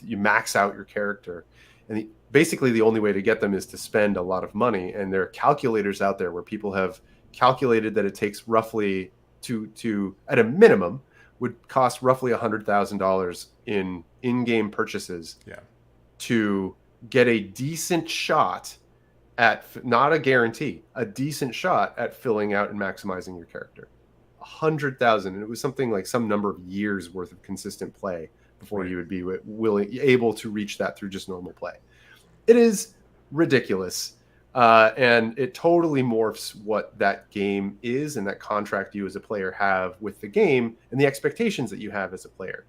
you max out your character. And basically the only way to get them is to spend a lot of money. And there are calculators out there where people have calculated that it takes roughly to at a minimum would cost roughly $100,000 in-game purchases Yeah. to get a decent shot at, not a guarantee, a decent shot at filling out and maximizing your character. 100,000, and it was something like some number of years worth of consistent play before Right. you would be able to reach that through just normal play. It is ridiculous. And it totally morphs what that game is and that contract you as a player have with the game and the expectations that you have as a player.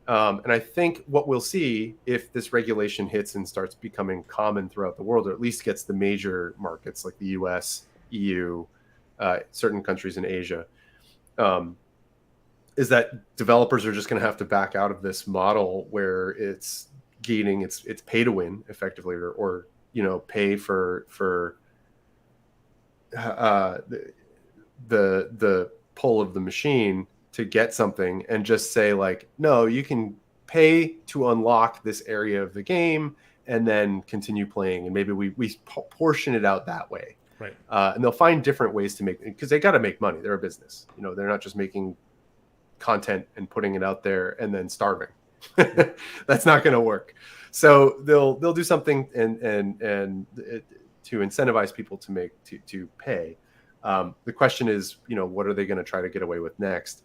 And I think what we'll see if this regulation hits and starts becoming common throughout the world, or at least gets the major markets like the US, EU, certain countries in Asia, is that developers are just going to have to back out of this model where it's pay to win effectively, or pay for the pull of the machine to get something, and just say, like, no, you can pay to unlock this area of the game and then continue playing, and maybe we portion it out that way. Right. And they'll find different ways to make, because they got to make money. They're a business. They're not just making content and putting it out there and then starving. That's not going to work. So they'll do something and to incentivize people to pay. The question is, what are they going to try to get away with next?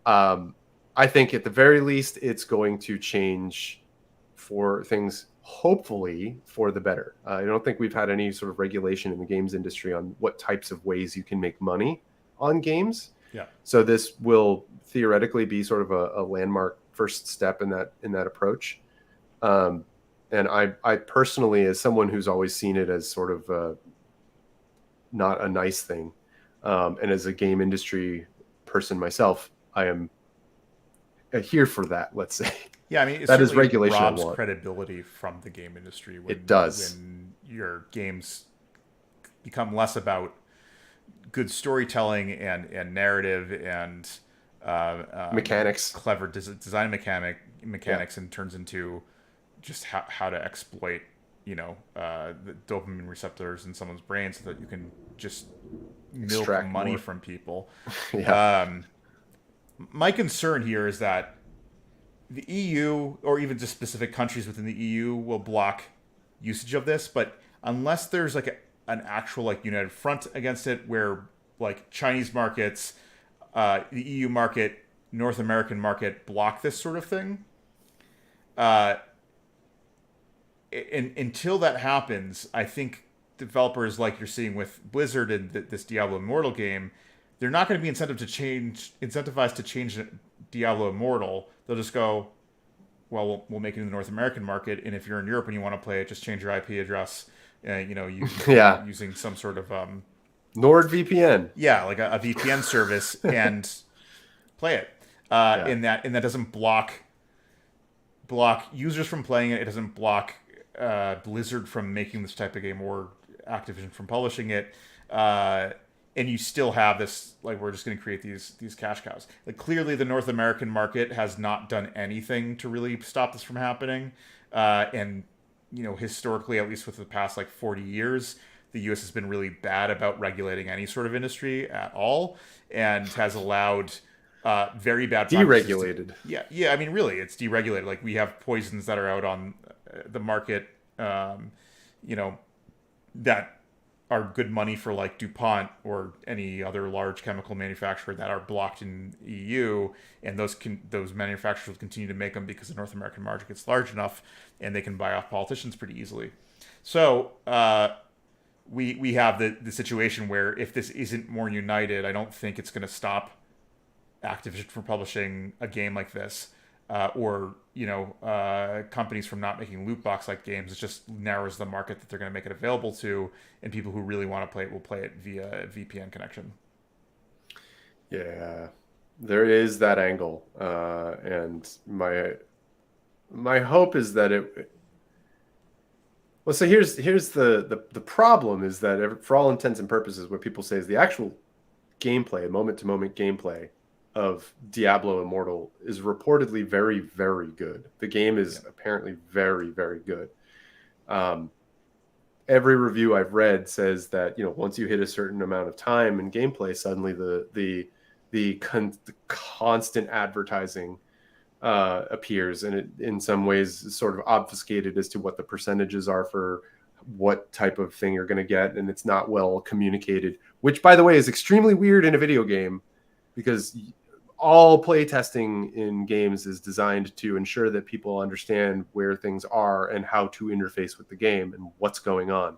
I think at the very least, it's going to change for things, hopefully for the better. I don't think we've had any sort of regulation in the games industry on what types of ways you can make money on games. Yeah. So this will theoretically be sort of a landmark first step in that approach. And I personally, as someone who's always seen it as sort of not a nice thing, and as a game industry person myself, I am here for that, let's say. Yeah, I mean, it That is certainly regulation I robs want. credibility from the game industry It does. when your games become less about good storytelling and narrative and uh, Mechanics. clever design Yeah. mechanics and turns into just how to exploit the dopamine receptors in someone's brain so that you can just milk Extract money more. from people. Yeah. Um, my concern here is that the EU or even just specific countries within the EU will block usage of this, but unless there's like an actual like united front against it, where like Chinese markets, the EU market, North American market block this sort of thing, uh, until that happens, I think developers like you're seeing with Blizzard and this Diablo Immortal game, they're not going to be incentivized to change Diablo Immortal. They'll just go, well, we'll make it in the North American market, and if you're in Europe and you want to play it, just change your IP address, Yeah. using some sort of NordVPN. yeah, like a VPN service and play it. Yeah. And that doesn't block users from playing it. It doesn't block Blizzard from making this type of game or Activision from publishing it. And you still have this like we're just going to create these cash cows. Like clearly, the North American market has not done anything to really stop this from happening. And historically, at least with the past like 40 years, the U.S. has been really bad about regulating any sort of industry at all, and has allowed very bad practices to, Deregulated. yeah. I mean, really, it's deregulated. Like we have poisons that are out on the market, you know, that are good money for like DuPont or any other large chemical manufacturer that are blocked in EU, and those manufacturers will continue to make them because the North American market gets large enough, and they can buy off politicians pretty easily. So we have the situation where if this isn't more united, I don't think it's going to stop Activision from publishing a game like this, or companies from not making loot box like games. It just narrows the market that they're going to make it available to, and people who really want to play it will play it via VPN connection. Yeah. There is that angle, and my hope is that it. Well, so here's the problem is that for all intents and purposes, what people say is the actual gameplay, moment to moment gameplay of Diablo Immortal is reportedly very, very good. The game is apparently very, very good. Um, every review I've read says that once you hit a certain amount of time in gameplay, suddenly the constant advertising appears, and it in some ways is sort of obfuscated as to what the percentages are for what type of thing you're going to get, and it's not well communicated, which by the way is extremely weird in a video game, because all playtesting in games is designed to ensure that people understand where things are and how to interface with the game and what's going on.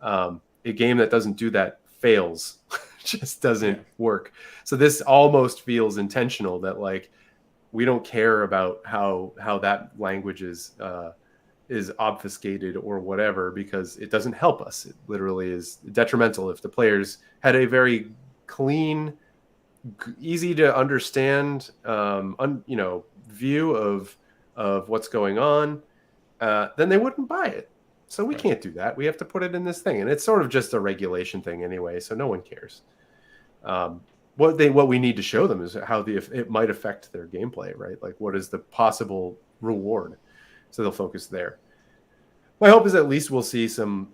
A game that doesn't do that fails. Just doesn't work. So this almost feels intentional, that like we don't care about how that language is obfuscated or whatever, because it doesn't help us. It literally is detrimental. If the players had a very clean, easy to understand view of what's going on, then they wouldn't buy it. So we can't do that. We have to put it in this thing, and it's sort of just a regulation thing anyway, so no one cares. What we need to show them is how it might affect their gameplay, right? Like what is the possible reward, so they'll focus there. My hope is at least we'll see some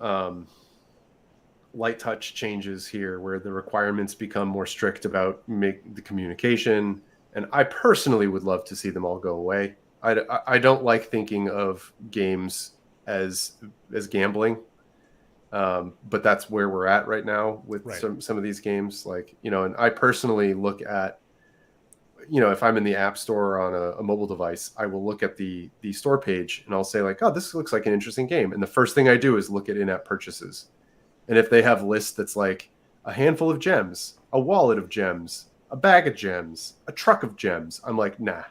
light touch changes here, where the requirements become more strict about the communication, and I personally would love to see them all go away. I don't like thinking of games as gambling, but that's where we're at right now with some of these games. Like, and I personally look at, if I'm in the app store on a mobile device, I will look at the store page and I'll say like, oh, this looks like an interesting game, and the first thing I do is look at in-app purchases. And if they have lists that's like a handful of gems, a wallet of gems, a bag of gems, a truck of gems, I'm like, nah.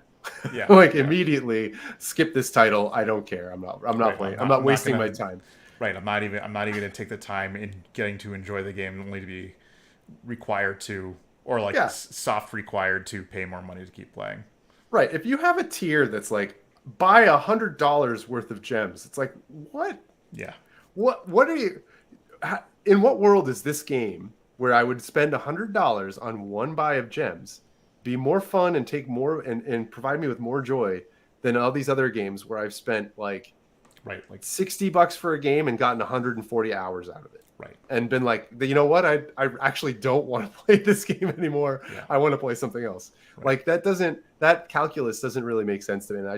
Immediately skip this title. I don't care. I'm not playing. I'm not wasting my time. Right. I'm not even going to take the time in getting to enjoy the game only to be required to, or like soft required to pay more money to keep playing. Right. If you have a tier that's like buy $100 worth of gems. It's like, what? Yeah. What are you? In what world is this game where I would spend $100 on one buy of gems, be more fun and take more and provide me with more joy than all these other games where I've spent like Right. Like, $60 for a game and gotten 140 hours out of it, right. and been like, you know what, I actually don't want to play this game anymore. Yeah. I want to play something else. Right. Like that calculus doesn't really make sense to me, and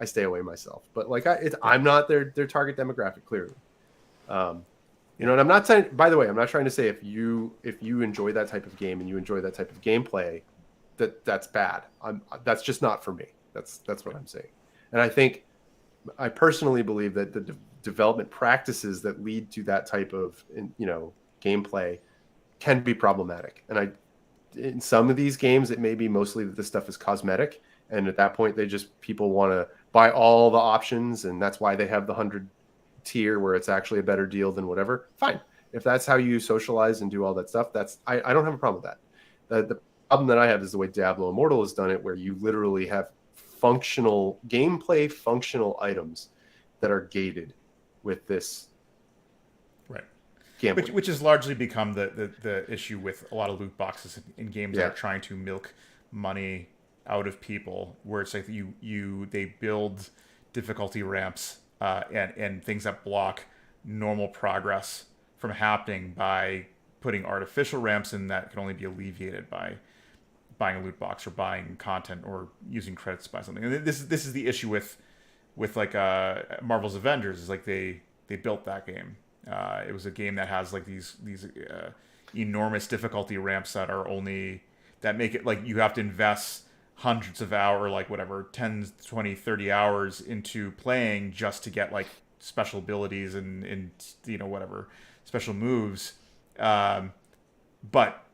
I stay away myself. But like I'm not their target demographic, clearly. You know, and I'm not saying, by the way, I'm not trying to say if you enjoy that type of game and you enjoy that type of gameplay, that's bad. That's just not for me. That's what I'm saying. And I personally believe that the development practices that lead to that type of, you know, gameplay can be problematic. And in some of these games, it may be mostly that this stuff is cosmetic, and at that point, people want to buy all the options, and that's why they have the 100 tier where it's actually a better deal than whatever. Fine, if that's how you socialize and do all that stuff, I don't have a problem with that. The problem that I have is the way Diablo Immortal has done it, where you literally have functional items that are gated with this, right, gambling. which has largely become the issue with a lot of loot boxes in games that are trying to milk money out of people, where it's like they build difficulty ramps and things that block normal progress from happening by putting artificial ramps in that can only be alleviated by buying a loot box or buying content or using credits to buy something. And this is the issue with like Marvel's Avengers, is like they built that game. It was a game that has like these enormous difficulty ramps that make it like you have to invest hundreds of hours, like whatever, 10, 20, 30 hours into playing just to get like special abilities and you know, whatever, special moves. But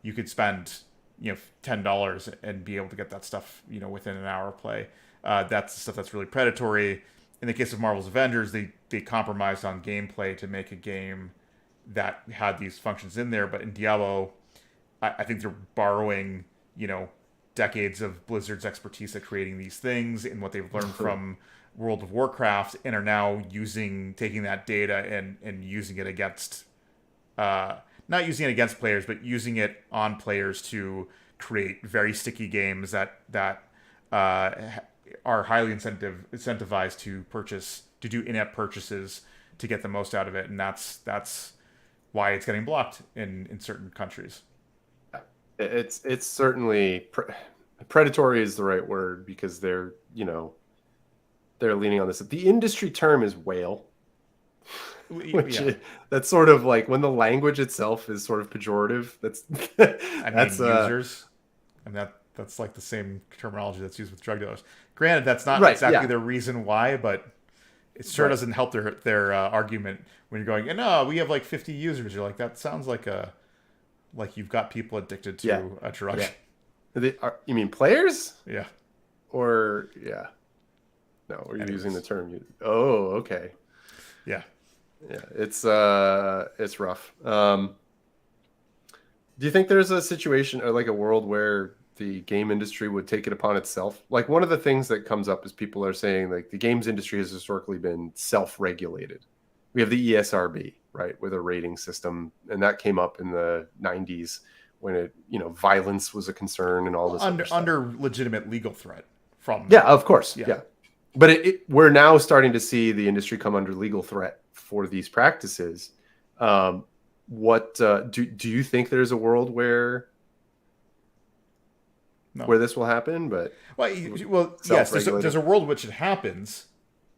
you could spend, you know, $10 and be able to get that stuff, you know, within an hour of play. That's the stuff that's really predatory. In the case of Marvel's Avengers, they compromised on gameplay to make a game that had these functions in there. But in Diablo, I think they're borrowing, you know, decades of Blizzard's expertise at creating these things and what they've learned from World of Warcraft, and are now taking that data and using it against, not using it against players, but using it on players to create very sticky games that are highly incentivized to do in-app purchases to get the most out of it, and that's why it's getting blocked in certain countries. It's certainly predatory is the right word, because they're leaning on this. The industry term is whale, which that's sort of like when the language itself is sort of pejorative. That's users, and that's like the same terminology that's used with drug dealers. Granted, that's not exactly the reason why, but it sure doesn't help their argument when you're going, no, we have like 50 users. You're like, that sounds like you've got people addicted to a drug. Yeah. You mean players? Yeah. Or no, we're using the term. Oh, okay. Yeah. Yeah, it's rough. Do you think there's a situation or like a world where the game industry would take it upon itself? Like, one of the things that comes up is people are saying like the games industry has historically been self-regulated. We have the ESRB, right, with a rating system, and that came up in the 90s when violence was a concern and all this under legitimate legal threat from of course. Yeah. But we're now starting to see the industry come under legal threat for these practices. What do you think there's a world where this will happen? But yes, there's a world in which it happens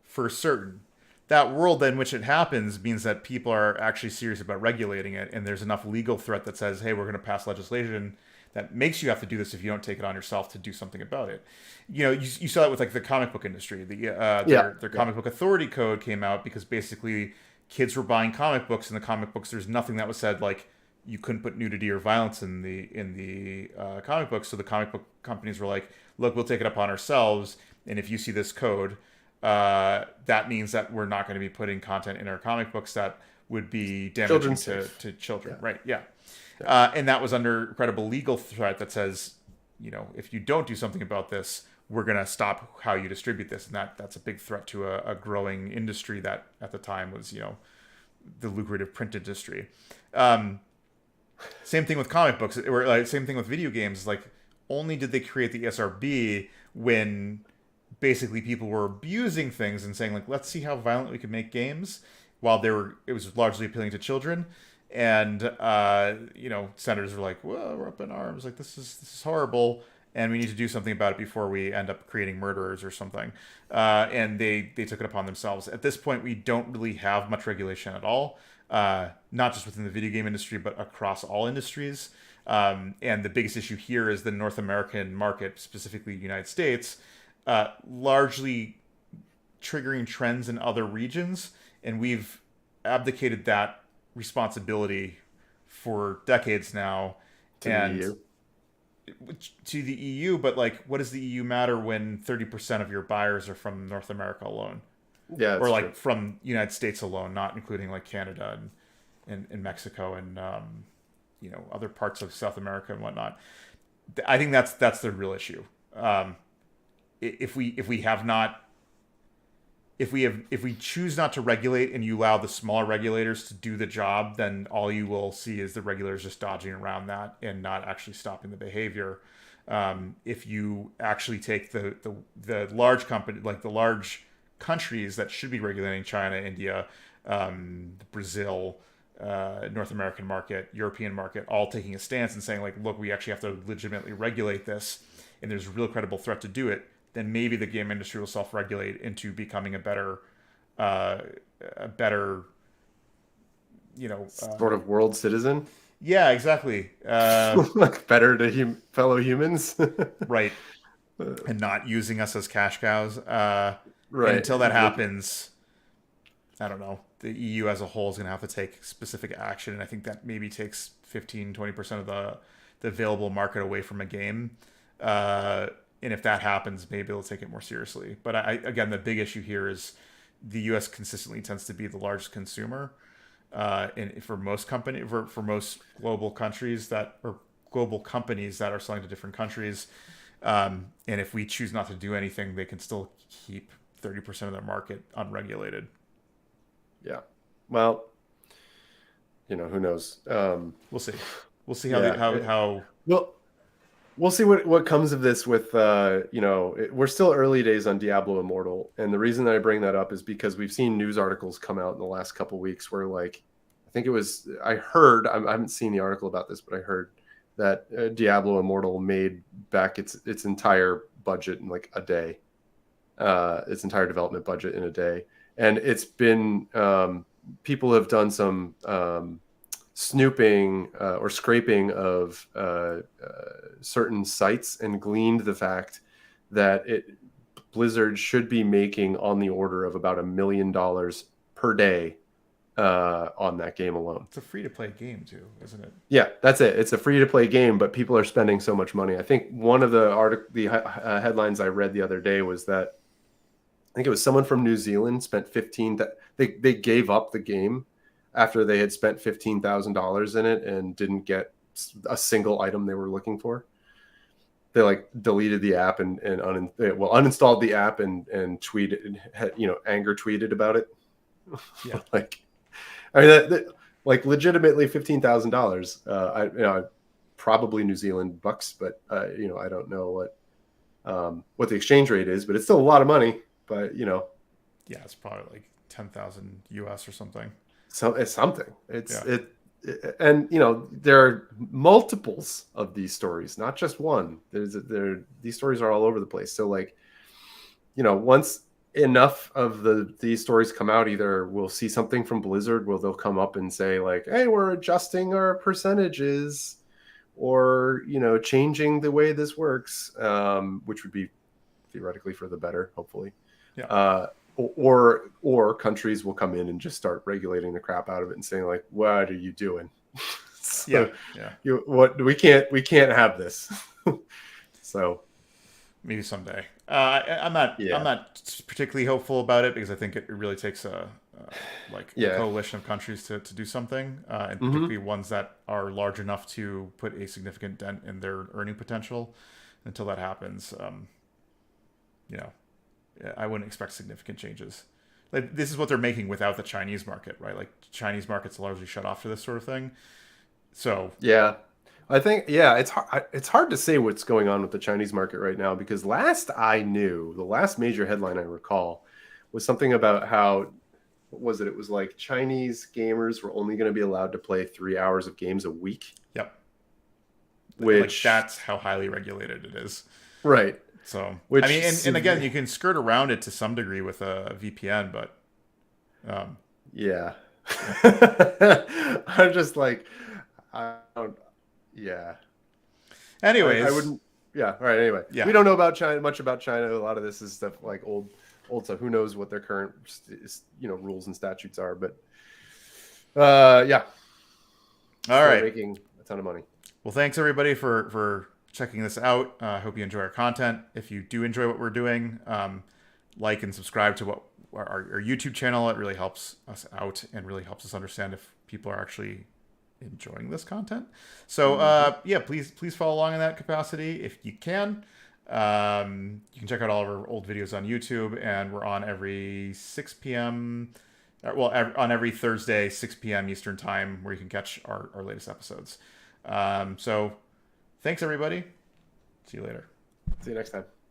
for certain. That world in which it happens means that people are actually serious about regulating it, and there's enough legal threat that says, hey, we're going to pass legislation that makes you have to do this if you don't take it on yourself to do something about it. You know, you saw that with like the comic book industry. Their comic book authority code came out because basically kids were buying comic books, and the comic books, there's nothing that was said like you couldn't put nudity or violence in the comic books. So the comic book companies were like, look, we'll take it upon ourselves, and if you see this code, that means that we're not going to be putting content in our comic books that would be damaging to children. Right. Yeah. And that was under credible legal threat that says, if you don't do something about this, we're going to stop how you distribute this. And that's a big threat to a growing industry that at the time was, the lucrative print industry. Um, Same thing with comic books, or like, same thing with video games. Like, only did they create the ESRB when basically people were abusing things and saying like, let's see how violent we can make games, while it was largely appealing to children. And senators were like, well, we're up in arms, like this is horrible, and we need to do something about it before we end up creating murderers or something. And they took it upon themselves. At this point, we don't really have much regulation at all, not just within the video game industry, but across all industries. And the biggest issue here is the North American market, specifically the United States, largely triggering trends in other regions, and we've abdicated that responsibility for decades now, To the and EU. to the EU. But like, what does the EU matter when 30% of your buyers are from North America alone, Yeah, or that's true. like from United States alone, not including like Canada and Mexico and other parts of South America and whatnot. I think that's the real issue. If we have not if we choose not to regulate, and you allow the smaller regulators to do the job, then all you will see is the regulators just dodging around that and not actually stopping the behavior. If you actually take the large company, like the large countries that should be regulating, China, India, Brazil, North American market, European market, all taking a stance and saying like, look, we actually have to legitimately regulate this, and there's a real credible threat to do it, then maybe the game industry will self-regulate into becoming a better, uh, a better, Sort of world citizen. yeah, exactly, Like better to fellow humans. right, and not using us as cash cows. And Right. until that happens, I don't know. The EU as a whole is going to have to take specific action, and I think that maybe takes 15-20% of the available market away from a game. And if that happens, maybe they'll take it more seriously. But again, the big issue here is the U.S. consistently tends to be the largest consumer, for most for most global countries that or global companies that are selling to different countries. And if we choose not to do anything, they can still keep 30% of their market unregulated. Yeah. Well, who knows? We'll see. We'll see Yeah. how Well, we'll see what comes of this with we're still early days on Diablo Immortal, and the reason that I bring that up is because we've seen news articles come out in the last couple weeks where, like, I heard, I haven't seen the article about this, but I heard that Diablo Immortal made back its entire budget in like a day, its entire development budget in a day. And it's been people have done some snooping or scraping of certain sites and gleaned the fact that Blizzard should be making on the order of about $1 million per day on that game alone. it's a free to play game too, isn't it? Yeah, that's it. It's a free to play game, but people are spending so much money. I think one of the headlines I read the other day was that I think it was someone from New Zealand spent they gave up the game after they had spent $15,000 in it and didn't get a single item they were looking for. They like deleted the app and uninstalled the app and tweeted, anger tweeted about it. Yeah. Like, I mean, like legitimately $15,000. Probably New Zealand bucks, but I don't know what the exchange rate is, but it's still a lot of money. But yeah, it's probably like 10,000 US or something. so it's something. Yeah. And there are multiples of these stories, not just one. These stories are all over the place. So like, once enough of these stories come out, either we'll see something from Blizzard where they'll come up and say like, hey, we're adjusting our percentages, or changing the way this works, which would be theoretically for the better, hopefully. Yeah. Or countries will come in and just start regulating the crap out of it and saying like, what are you doing? So, yeah. We can't have this. So maybe someday. I'm not particularly hopeful about it, because I think it really takes a coalition of countries to do something, and particularly ones that are large enough to put a significant dent in their earning potential. Until that happens, you know, I wouldn't expect significant changes. Like this is what they're making without the Chinese market, right? Like Chinese market's largely shut off to this sort of thing. So Yeah. I think it's hard to say what's going on with the Chinese market right now because last I knew, the last major headline I recall was something about how what was it? It was like Chinese gamers were only going to be allowed to play 3 hours of games a week, yep, like which that's how highly regulated it is. right, So I which mean, and again, you can skirt around it to some degree with a VPN, but um, yeah. yeah. I'm just like I don't yeah. I Anyways, wouldn't. Yeah. All right. Anyway, yeah. we don't know about China much about China. A lot of this is stuff like old stuff. Who knows what their current rules and statutes are? But yeah, All still right. making a ton of money. Well, thanks everybody for checking this out. I hope you enjoy our content. If you do enjoy what we're doing, like and subscribe to what our YouTube channel. It really helps us out and really helps us understand if people are actually enjoying this content. So yeah, please follow along in that capacity if you can. You can check out all of our old videos on YouTube, and we're on every 6 p.m. On every Thursday, 6 p.m. Eastern time, where you can catch our latest episodes. So thanks everybody. See you later. See you next time.